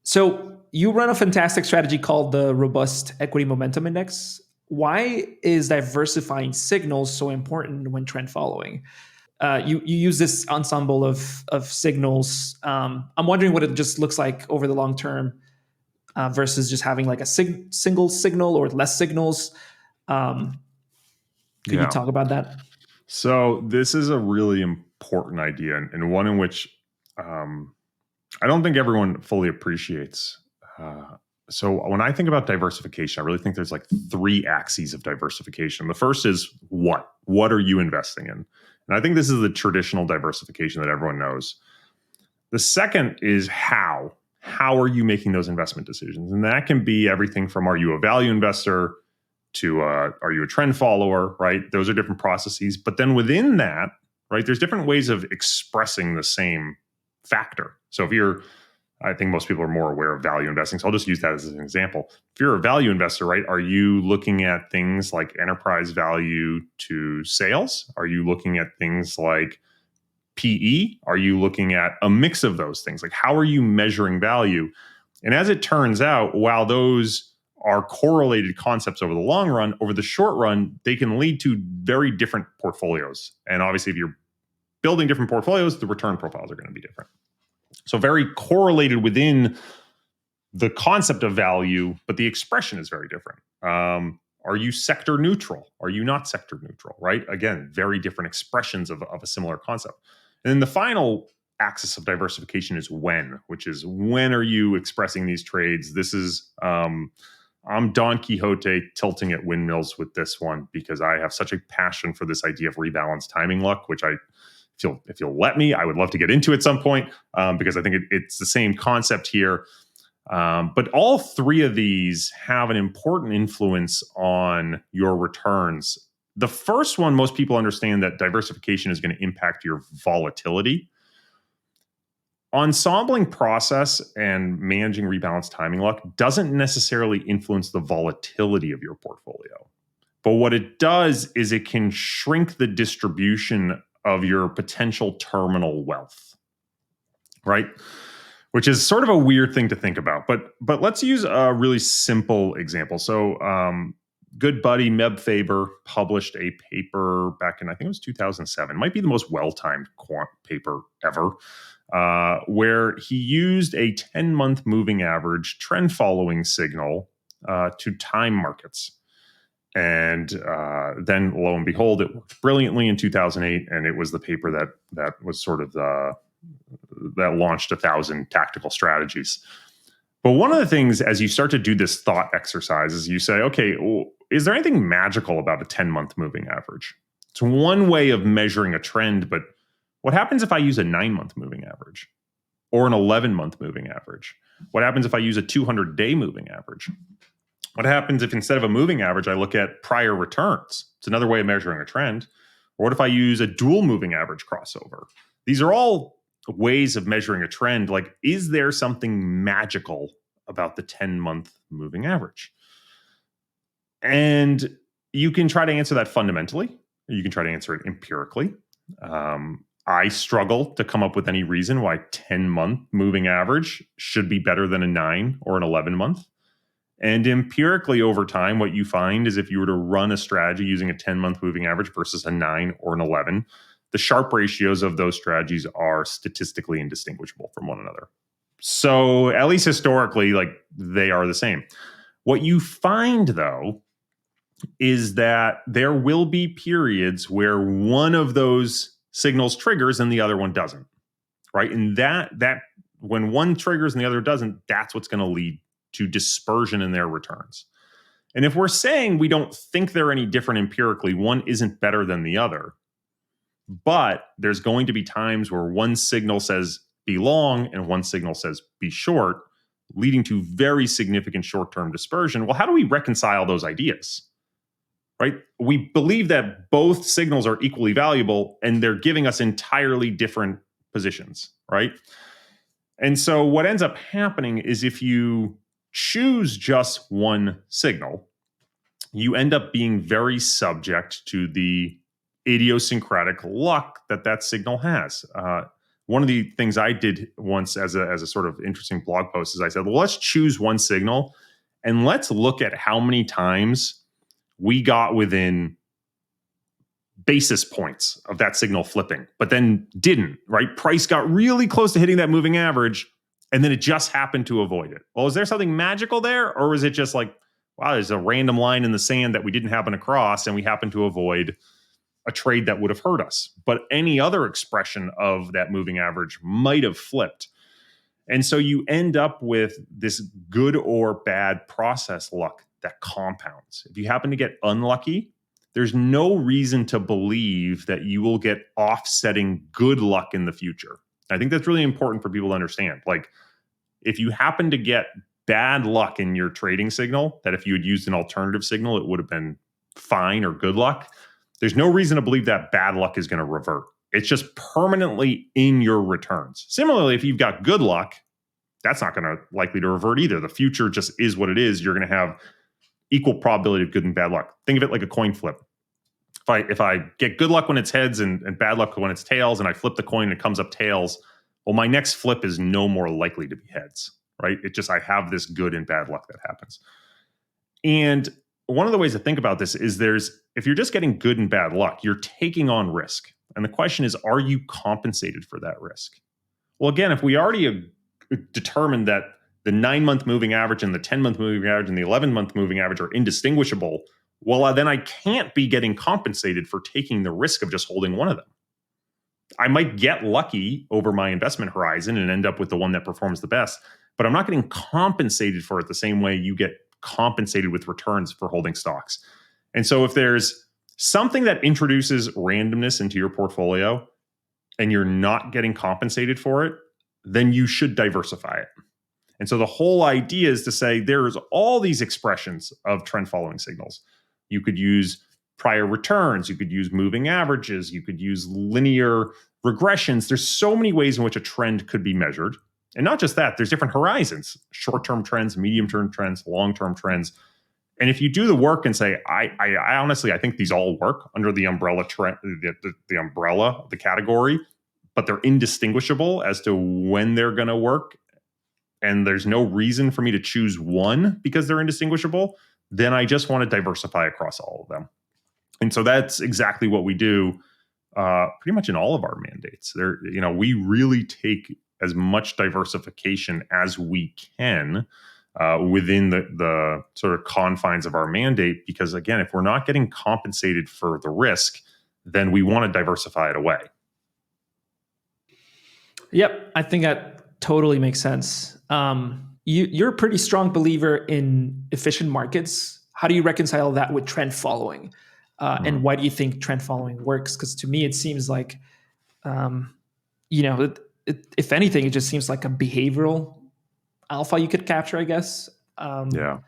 So you run a fantastic strategy called the Robust Equity Momentum Index. Why is diversifying signals so important when trend following? You use this ensemble of signals. I'm wondering what it just looks like over the long term versus just having like a single signal or less signals. Could you talk about that? So this is a really important idea and one in which I don't think everyone fully appreciates. So when I think about diversification, I really think there's like three axes of diversification. The first is what? What are you investing in? And I think this is the traditional diversification that everyone knows. The second is how. How are you making those investment decisions? And that can be everything from are you a value investor to are you a trend follower, right? Those are different processes. But then within that, right, there's different ways of expressing the same factor. So I think most people are more aware of value investing. So I'll just use that as an example. If you're a value investor, right, are you looking at things like enterprise value to sales? Are you looking at things like PE? Are you looking at a mix of those things? Like how are you measuring value? And as it turns out, while those are correlated concepts over the long run. Over the short run, they can lead to very different portfolios. And obviously, if you're building different portfolios, the return profiles are going to be different. So very correlated within the concept of value, but the expression is very different. Are you sector neutral? Are you not sector neutral, right? Again, very different expressions of a similar concept. And then the final axis of diversification is when, which is when are you expressing these trades? This is, I'm Don Quixote tilting at windmills with this one because I have such a passion for this idea of rebalance timing luck, which I feel, if you'll let me, I would love to get into at some point because I think it's the same concept here. But all three of these have an important influence on your returns. The first one, most people understand that diversification is going to impact your volatility. Ensembling process and managing rebalance timing luck doesn't necessarily influence the volatility of your portfolio. But what it does is it can shrink the distribution of your potential terminal wealth, right? Which is sort of a weird thing to think about. But let's use a really simple example. So good buddy Meb Faber published a paper back in, I think it was 2007. It might be the most well-timed quant paper ever, where he used a 10-month moving average trend following signal to time markets. And then lo and behold, it worked brilliantly in 2008. And it was the paper that was sort of that launched 1,000 tactical strategies. But one of the things as you start to do this thought exercise is you say, okay, well, is there anything magical about a 10-month moving average? It's one way of measuring a trend, but what happens if I use a 9-month moving average or an 11-month moving average? What happens if I use a 200-day moving average? What happens if instead of a moving average, I look at prior returns? It's another way of measuring a trend. Or what if I use a dual moving average crossover? These are all ways of measuring a trend. Like, is there something magical about the 10-month moving average? And you can try to answer that fundamentally. You can try to answer it empirically. I struggle to come up with any reason why 10-month moving average should be better than a 9 or an 11-month. And empirically over time, what you find is if you were to run a strategy using a 10-month moving average versus a 9 or an 11, the Sharpe ratios of those strategies are statistically indistinguishable from one another. So at least historically, like, they are the same. What you find, though, is that there will be periods where one of those signals triggers and the other one doesn't, right? And that when one triggers and the other doesn't, that's what's going to lead to dispersion in their returns. And if we're saying we don't think they're any different empirically, one isn't better than the other, but there's going to be times where one signal says be long and one signal says be short, leading to very significant short-term dispersion. Well, how do we reconcile those ideas? Right? We believe that both signals are equally valuable and they're giving us entirely different positions, right? And so what ends up happening is if you choose just one signal, you end up being very subject to the idiosyncratic luck that signal has. One of the things I did once as a sort of interesting blog post is I said, well, let's choose one signal and let's look at how many times we got within basis points of that signal flipping, but then didn't, right? Price got really close to hitting that moving average, and then it just happened to avoid it. Well, is there something magical there? Or is it just like, wow, there's a random line in the sand that we didn't happen across, and we happened to avoid a trade that would have hurt us? But any other expression of that moving average might have flipped. And so you end up with this good or bad process luck that compounds. If you happen to get unlucky, there's no reason to believe that you will get offsetting good luck in the future. I think that's really important for people to understand. Like, if you happen to get bad luck in your trading signal, that if you had used an alternative signal, it would have been fine or good luck, there's no reason to believe that bad luck is going to revert. It's just permanently in your returns. Similarly, if you've got good luck, that's not going to likely to revert either. The future just is what it is. You're going to have equal probability of good and bad luck. Think of it like a coin flip. If I get good luck when it's heads and bad luck when it's tails, and I flip the coin and it comes up tails, well, my next flip is no more likely to be heads, right? It just, I have this good and bad luck that happens. And one of the ways to think about this is if you're just getting good and bad luck, you're taking on risk. And the question is, are you compensated for that risk? Well, again, if we already determined that the 9-month moving average and the 10-month moving average and the 11-month moving average are indistinguishable, well, then I can't be getting compensated for taking the risk of just holding one of them. I might get lucky over my investment horizon and end up with the one that performs the best, but I'm not getting compensated for it the same way you get compensated with returns for holding stocks. And so if there's something that introduces randomness into your portfolio and you're not getting compensated for it, then you should diversify it. And so the whole idea is to say there's all these expressions of trend following signals. You could use prior returns, you could use moving averages, you could use linear regressions. There's so many ways in which a trend could be measured. And not just that, there's different horizons, short-term trends, medium-term trends, long-term trends. And if you do the work and say, I honestly, I think these all work under the umbrella trend, the umbrella of the category, but they're indistinguishable as to when they're going to work, and there's no reason for me to choose one because they're indistinguishable, then I just want to diversify across all of them. And so that's exactly what we do pretty much in all of our mandates. We really take as much diversification as we can within the sort of confines of our mandate, because again, if we're not getting compensated for the risk, then we want to diversify it away. Yep, I think that totally makes sense. You're a pretty strong believer in efficient markets. How do you reconcile that with trend following? And why do you think trend following works? Because to me, it seems like, if anything, it just seems like a behavioral alpha you could capture, I guess. Yeah.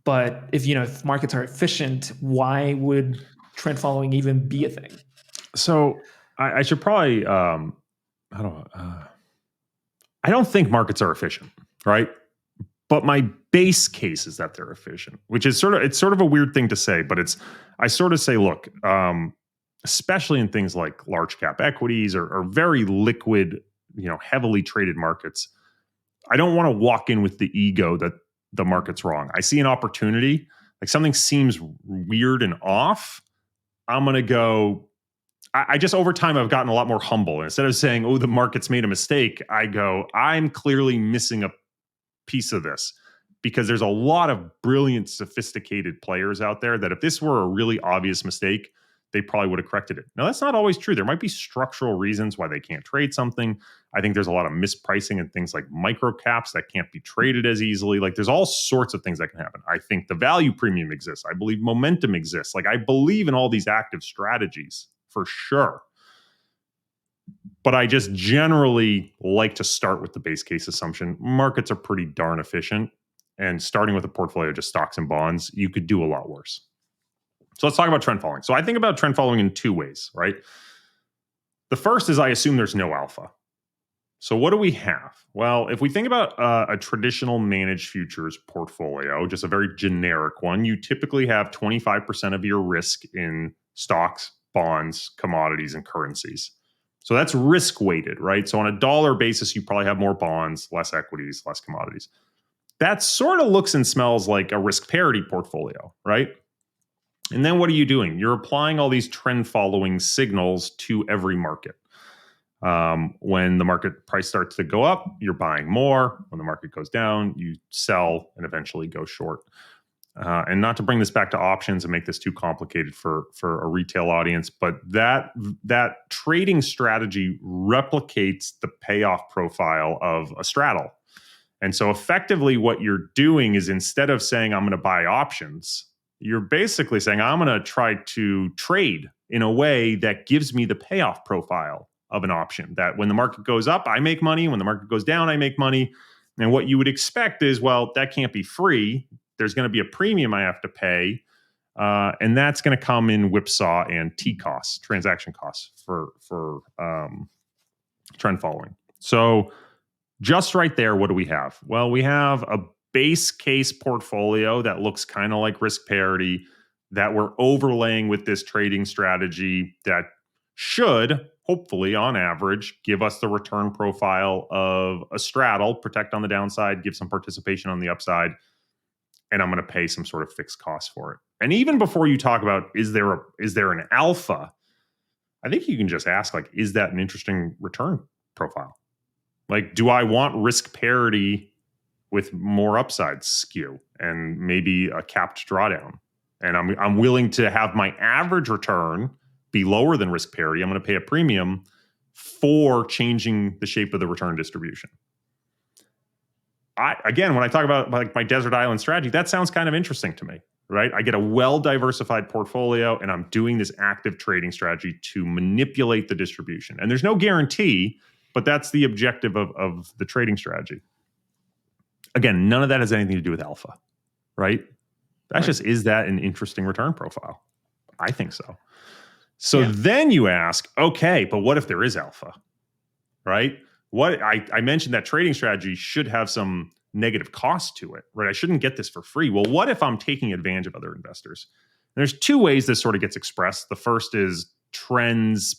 But if markets are efficient, why would trend following even be a thing? So I should probably, I don't think markets are efficient, right? But my base case is that they're efficient, which is it's sort of a weird thing to say, but I sort of say, look, especially in things like large cap equities or very liquid, heavily traded markets, I don't want to walk in with the ego that the market's wrong. I see an opportunity, like something seems weird and off. I'm going to go. I just, over time, I've gotten a lot more humble. And instead of saying, oh, the market's made a mistake, I go, I'm clearly missing a piece of this, because there's a lot of brilliant, sophisticated players out there that if this were a really obvious mistake, they probably would have corrected it. Now, that's not always true. There might be structural reasons why they can't trade something. I think there's a lot of mispricing in things like micro caps that can't be traded as easily. Like, there's all sorts of things that can happen. I think the value premium exists. I believe momentum exists. Like, I believe in all these active strategies for sure. But I just generally like to start with the base case assumption. Markets are pretty darn efficient. And starting with a portfolio of just stocks and bonds, you could do a lot worse. So let's talk about trend following. So I think about trend following in two ways, right? The first is I assume there's no alpha. So what do we have? Well, if we think about a traditional managed futures portfolio, just a very generic one, you typically have 25% of your risk in stocks, bonds, commodities, and currencies. So that's risk weighted, right? So on a dollar basis, you probably have more bonds, less equities, less commodities. That sort of looks and smells like a risk parity portfolio, right? And then what are you doing? You're applying all these trend following signals to every market. When the market price starts to go up, you're buying more. When the market goes down, you sell and eventually go short. And not to bring this back to options and make this too complicated for a retail audience, but that trading strategy replicates the payoff profile of a straddle. And so effectively what you're doing is, instead of saying I'm going to buy options, you're basically saying I'm going to try to trade in a way that gives me the payoff profile of an option, that when the market goes up, I make money. When the market goes down, I make money. And what you would expect is, well, that can't be free. There's going to be a premium I have to pay. And that's going to come in whipsaw and T costs, transaction costs for trend following. So just right there, what do we have? Well, we have a base case portfolio that looks kind of like risk parity that we're overlaying with this trading strategy that should, hopefully, on average, give us the return profile of a straddle, protect on the downside, give some participation on the upside. and I'm going to pay some sort of fixed cost for it. And even before you talk about is there an alpha, I think you can just ask, like, is that an interesting return profile? Like, do I want risk parity with more upside skew and maybe a capped drawdown? And I'm willing to have my average return be lower than risk parity. I'm going to pay a premium for changing the shape of the return distribution. Again, when I talk about like my desert island strategy, that sounds kind of interesting to me, right? I get a well-diversified portfolio and I'm doing this active trading strategy to manipulate the distribution. And there's no guarantee, but that's the objective of the trading strategy. Again, none of that has anything to do with alpha, right? That's just, is that an interesting return profile? I think so. So then you ask, okay, but what if there is alpha, right? What I mentioned that trading strategy should have some negative cost to it, right? I shouldn't get this for free. Well, what if I'm taking advantage of other investors? And there's two ways this sort of gets expressed. The first is trends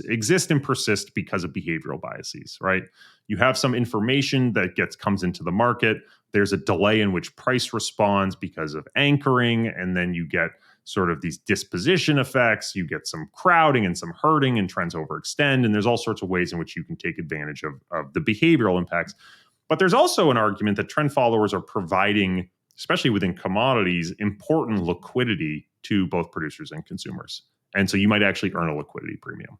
exist and persist because of behavioral biases, right? You have some information that comes into the market. There's a delay in which price responds because of anchoring, and then you get sort of these disposition effects. You get some crowding and some herding, and trends overextend. And there's all sorts of ways in which you can take advantage of the behavioral impacts. But there's also an argument that trend followers are providing, especially within commodities, important liquidity to both producers and consumers. And so you might actually earn a liquidity premium.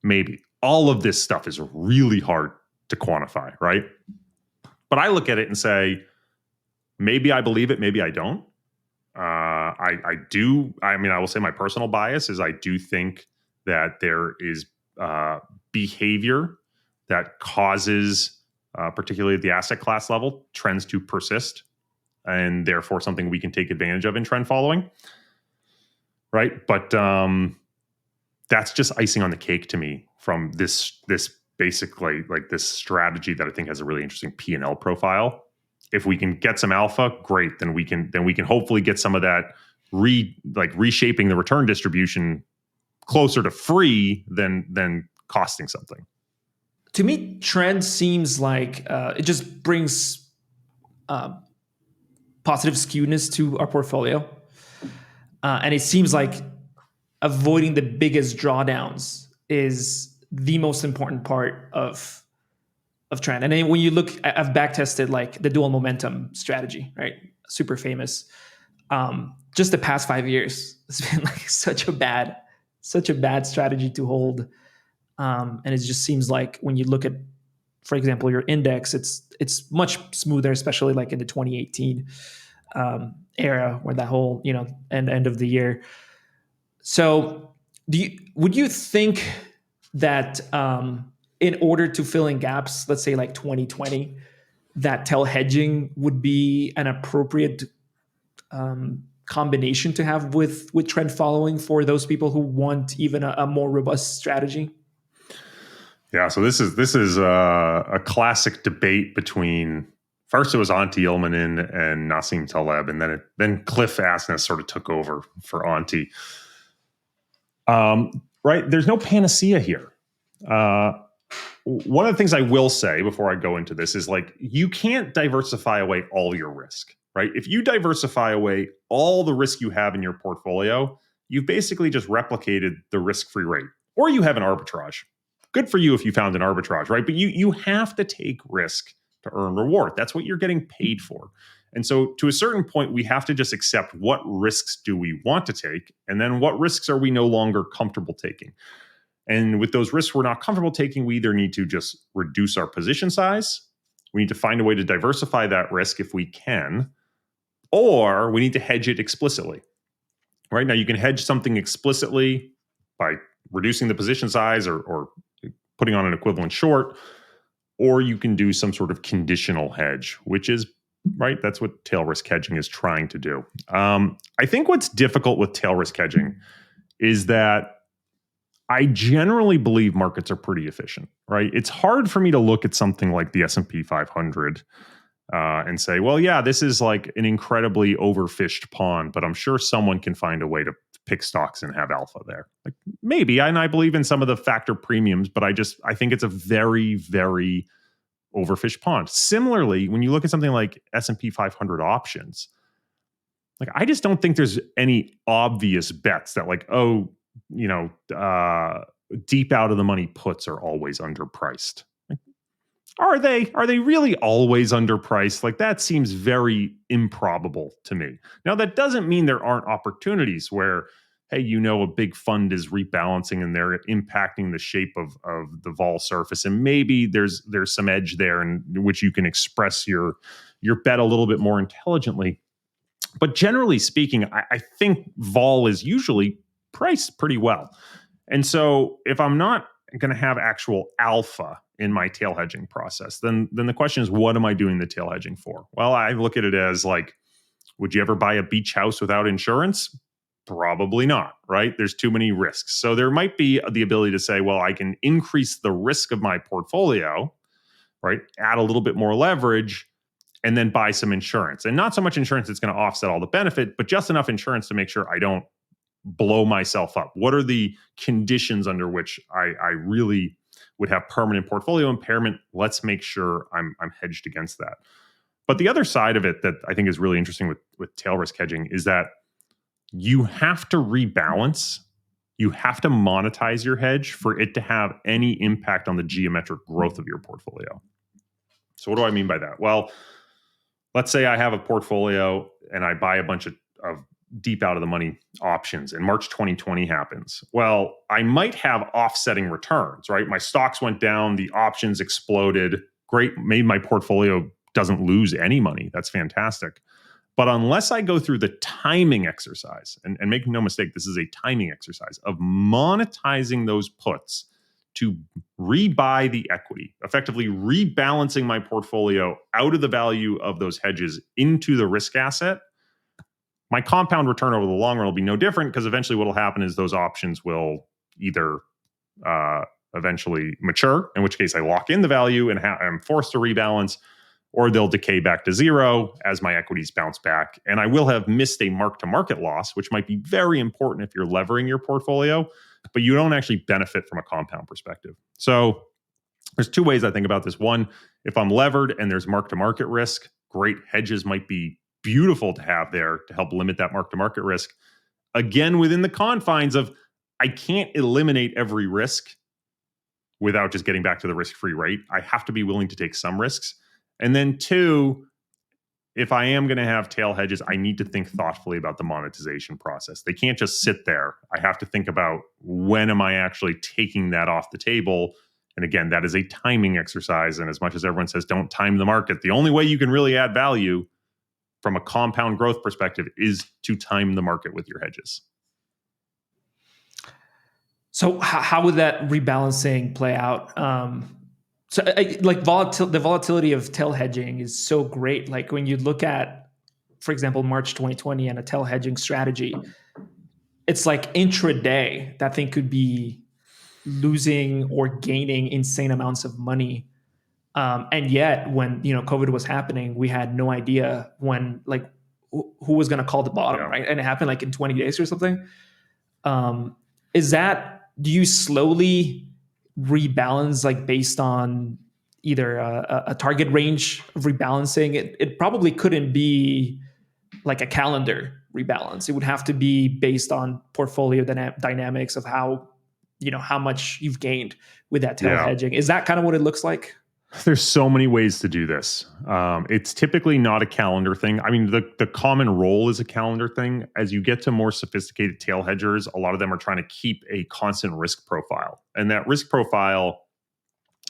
Maybe. All of this stuff is really hard to quantify, right? But I look at it and say, maybe I believe it, maybe I don't. I do. I mean, I will say my personal bias is I do think that there is behavior that causes, particularly at the asset class level, trends to persist, and therefore something we can take advantage of in trend following, right? But that's just icing on the cake to me from this basically like this strategy that I think has a really interesting P&L profile. If we can get some alpha, great. Then we can hopefully get some of that reshaping the return distribution closer to free than costing something. To me, trend seems like it just brings positive skewness to our portfolio, and it seems like avoiding the biggest drawdowns is the most important part of trend. And then when you look, I've backtested like the dual momentum strategy, right? Super famous. Just the past 5 years, it's been like such a bad strategy to hold. And it just seems like when you look at, for example, your index, it's much smoother, especially like in the 2018 era where that whole, end of the year. So would you think that in order to fill in gaps, let's say like 2020, that tail hedging would be an appropriate combination to have with trend following for those people who want even a more robust strategy? Yeah, so this is a classic debate between, first it was Auntie Ilmanin and Nassim Taleb, and then Cliff Asness sort of took over for Auntie. Right, there's no panacea here. One of the things I will say before I go into this is like, you can't diversify away all your risk, right? If you diversify away all the risk you have in your portfolio, you've basically just replicated the risk-free rate, or you have an arbitrage. Good for you if you found an arbitrage, right? But you have to take risk to earn reward. That's what you're getting paid for. And so to a certain point, we have to just accept what risks do we want to take, and then what risks are we no longer comfortable taking. And with those risks we're not comfortable taking, we either need to just reduce our position size, we need to find a way to diversify that risk if we can, or we need to hedge it explicitly. Right now, you can hedge something explicitly by reducing the position size or putting on an equivalent short, or you can do some sort of conditional hedge, which is, right, that's what tail risk hedging is trying to do. I think what's difficult with tail risk hedging is that I generally believe markets are pretty efficient, right? It's hard for me to look at something like the S&P 500 and say, well, yeah, this is like an incredibly overfished pond, but I'm sure someone can find a way to pick stocks and have alpha there. Like maybe, and I believe in some of the factor premiums, but I think it's a very, very overfish pond. Similarly, when you look at something like S&P 500 options, like I just don't think there's any obvious bets that like, deep out of the money puts are always underpriced. Like, are they really always underpriced? Like that seems very improbable to me. Now that doesn't mean there aren't opportunities where, hey, a big fund is rebalancing and they're impacting the shape of the vol surface, and maybe there's some edge there in which you can express your bet a little bit more intelligently. But generally speaking, I think vol is usually priced pretty well. And so if I'm not going to have actual alpha in my tail hedging process, then the question is, what am I doing the tail hedging for? Well, I look at it as like, would you ever buy a beach house without insurance? Probably not, right? There's too many risks. So there might be the ability to say, well, I can increase the risk of my portfolio, right? Add a little bit more leverage and then buy some insurance. And not so much insurance that's going to offset all the benefit, but just enough insurance to make sure I don't blow myself up. What are the conditions under which I really would have permanent portfolio impairment? Let's make sure I'm hedged against that. But the other side of it that I think is really interesting with tail risk hedging is that you have to rebalance. You have to monetize your hedge for it to have any impact on the geometric growth of your portfolio. So what do I mean by that? Well, let's say I have a portfolio and I buy a bunch of deep out of the money options and March 2020 happens. Well, I might have offsetting returns, right? My stocks went down, the options exploded. Great, maybe my portfolio doesn't lose any money. That's fantastic. But unless I go through the timing exercise, and make no mistake, this is a timing exercise of monetizing those puts to rebuy the equity, effectively rebalancing my portfolio out of the value of those hedges into the risk asset, my compound return over the long run will be no different, because eventually what will happen is those options will either eventually mature, in which case I lock in the value and I'm forced to rebalance, or they'll decay back to zero as my equities bounce back. And I will have missed a mark-to-market loss, which might be very important if you're levering your portfolio, but you don't actually benefit from a compound perspective. So there's two ways I think about this. One, if I'm levered and there's mark-to-market risk, great, hedges might be beautiful to have there to help limit that mark-to-market risk. Again, within the confines of, I can't eliminate every risk without just getting back to the risk-free rate. I have to be willing to take some risks. And then two, if I am going to have tail hedges, I need to think thoughtfully about the monetization process. They can't just sit there. I have to think about, when am I actually taking that off the table? And again, that is a timing exercise. And as much as everyone says, don't time the market, the only way you can really add value from a compound growth perspective is to time the market with your hedges. So how would that rebalancing play out? The volatility of tail hedging is so great. Like when you look at, for example, March 2020 and a tail hedging strategy, it's like intraday that thing could be losing or gaining insane amounts of money. And yet when, COVID was happening, we had no idea when, like, who was going to call the bottom, right? And it happened like in 20 days or something. Do you slowly rebalance, like based on either a target range of rebalancing? It probably couldn't be like a calendar rebalance. It would have to be based on portfolio dynamics of how much you've gained with that tail hedging. Is that kind of what it looks like? There's so many ways to do this. It's typically not a calendar thing. I mean, the common role is a calendar thing. As you get to more sophisticated tail hedgers, a lot of them are trying to keep a constant risk profile. And that risk profile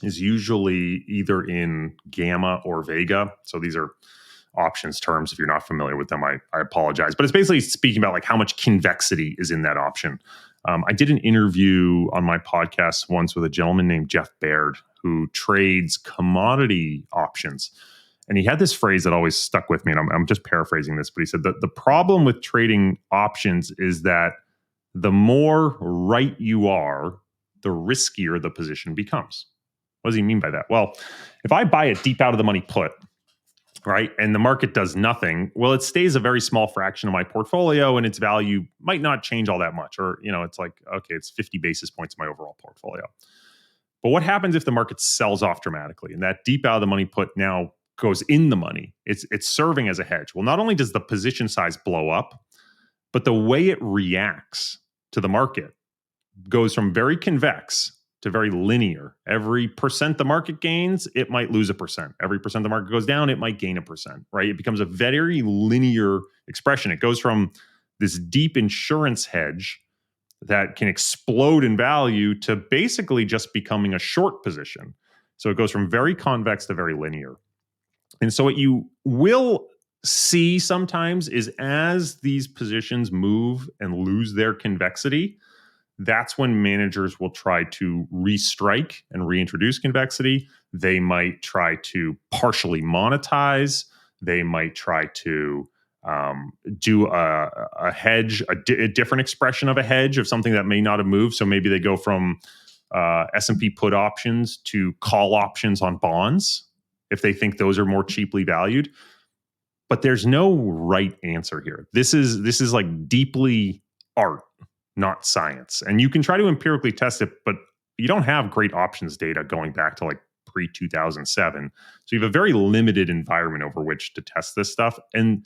is usually either in gamma or vega. So these are options terms. If you're not familiar with them, I apologize. But it's basically speaking about like how much convexity is in that option. I did an interview on my podcast once with a gentleman named Jeff Baird, who trades commodity options. And he had this phrase that always stuck with me. And I'm just paraphrasing this, but he said that the problem with trading options is that the more right you are, the riskier the position becomes. What does he mean by that? Well, if I buy a deep out of the money put, right, and the market does nothing, well, it stays a very small fraction of my portfolio and its value might not change all that much. Or, it's like, okay, it's 50 basis points of my overall portfolio. But what happens if the market sells off dramatically and that deep out of the money put now goes in the money? It's serving as a hedge. Well, not only does the position size blow up, but the way it reacts to the market goes from very convex to very linear. Every percent the market gains, it might lose a percent. Every percent the market goes down, it might gain a percent, right? It becomes a very linear expression. It goes from this deep insurance hedge that can explode in value to basically just becoming a short position. So it goes from very convex to very linear. And so what you will see sometimes is as these positions move and lose their convexity, that's when managers will try to restrike and reintroduce convexity. They might try to partially monetize. They might try to do a hedge, a different expression of a hedge of something that may not have moved. So maybe they go from S&P put options to call options on bonds if they think those are more cheaply valued. But there's no right answer here. This is like deeply art, not science. And you can try to empirically test it, but you don't have great options data going back to like pre-2007. So you have a very limited environment over which to test this stuff. And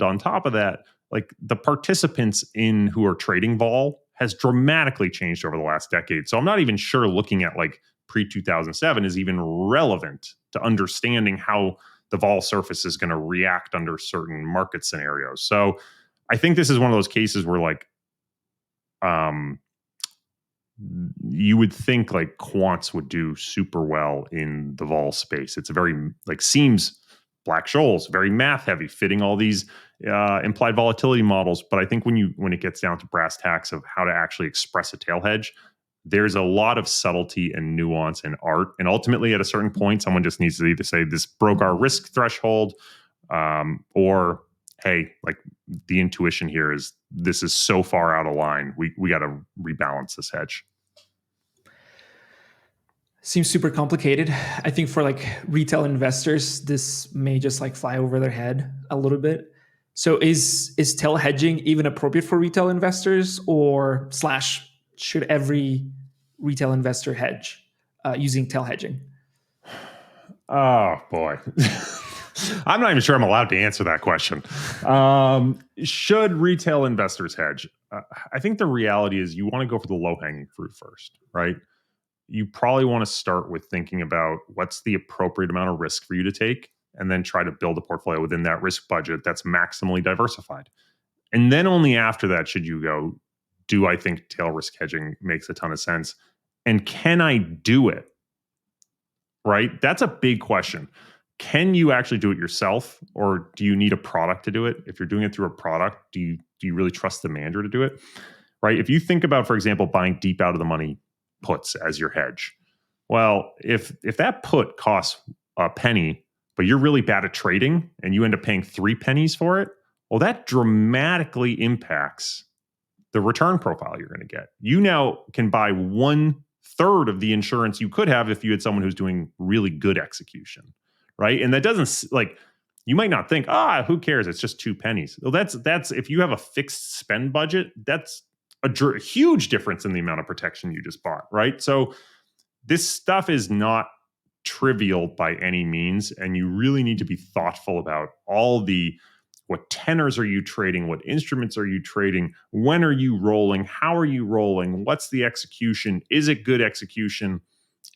on top of that, like the participants in who are trading vol has dramatically changed over the last decade. So I'm not even sure looking at like pre-2007 is even relevant to understanding how the vol surface is going to react under certain market scenarios. So I think this is one of those cases where like you would think like quants would do super well in the vol space. It's a very like seems Black-Scholes, very math heavy, fitting all these implied volatility models. But I think when it gets down to brass tacks of how to actually express a tail hedge, there's a lot of subtlety and nuance and art. And ultimately, at a certain point, someone just needs to either say this broke our risk threshold, or hey, like the intuition here is this is so far out of line. We got to rebalance this hedge. Seems super complicated. I think for like retail investors, this may just like fly over their head a little bit. So is tail hedging even appropriate for retail investors, or / should every retail investor hedge using tail hedging? Oh boy. I'm not even sure I'm allowed to answer that question. Should retail investors hedge? I think the reality is you want to go for the low-hanging fruit first, right? You probably want to start with thinking about what's the appropriate amount of risk for you to take, and then try to build a portfolio within that risk budget that's maximally diversified. And then only after that should you go, do I think tail risk hedging makes a ton of sense? And can I do it? Right? That's a big question. Can you actually do it yourself, or do you need a product to do it? If you're doing it through a product, do you really trust the manager to do it? Right? If you think about, for example, buying deep out of the money puts as your hedge. Well, if that put costs a penny, but you're really bad at trading and you end up paying 3 pennies for it, well, that dramatically impacts the return profile you're going to get. You now can buy 1/3 of the insurance you could have if you had someone who's doing really good execution, right? And that doesn't like, you might not think, who cares? It's just 2 pennies. Well, that's if you have a fixed spend budget, that's a huge difference in the amount of protection you just bought, right? So this stuff is not trivial by any means, and you really need to be thoughtful about what tenors are you trading, what instruments are you trading, when are you rolling, how are you rolling, what's the execution, is it good execution?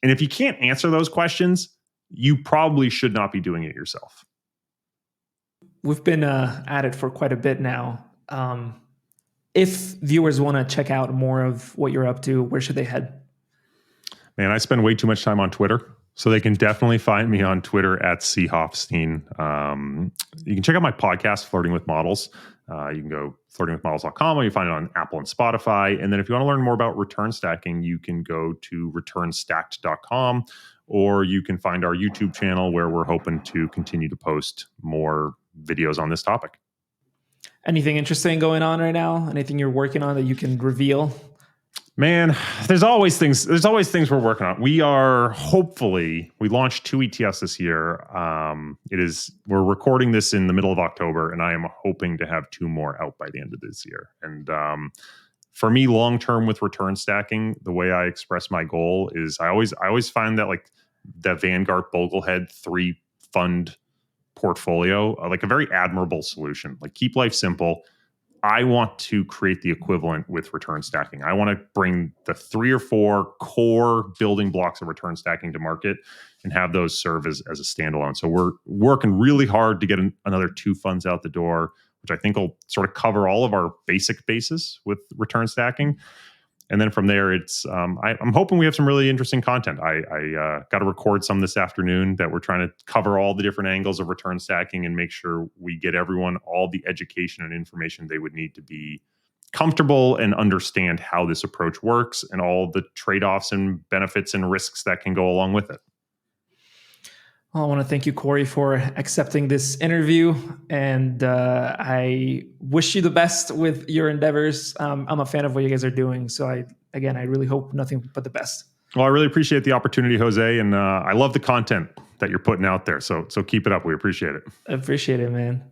And if you can't answer those questions, you probably should not be doing it yourself. We've been at it for quite a bit now. If viewers want to check out more of what you're up to, where should they head? Man, I spend way too much time on Twitter, so they can definitely find me on Twitter at @Hoffstein. You can check out my podcast, Flirting with Models. You can go flirtingwithmodels.com, or you find it on Apple and Spotify. And then if you want to learn more about return stacking, you can go to returnstacked.com, or you can find our YouTube channel where we're hoping to continue to post more videos on this topic. Anything interesting going on right now? Anything you're working on that you can reveal? Man, there's always things we're working on. We launched 2 ETFs this year. We're recording this in the middle of October, and I am hoping to have 2 more out by the end of this year. And For me, long term with return stacking, the way I express my goal is I always find that like the Vanguard Boglehead 3 fund portfolio, like a very admirable solution. Like keep life simple. I want to create the equivalent with return stacking. I want to bring the 3 or 4 core building blocks of return stacking to market and have those serve as a standalone. So we're working really hard to get another 2 funds out the door, which I think will sort of cover all of our basic bases with return stacking. And then from there, it's I'm hoping we have some really interesting content. I got to record some this afternoon that we're trying to cover all the different angles of return stacking and make sure we get everyone all the education and information they would need to be comfortable and understand how this approach works and all the trade-offs and benefits and risks that can go along with it. Well, I want to thank you, Corey, for accepting this interview, and I wish you the best with your endeavors. I'm a fan of what you guys are doing, so I really hope nothing but the best. Well, I really appreciate the opportunity, Jose, and I love the content that you're putting out there. So keep it up. We appreciate it. I appreciate it, man.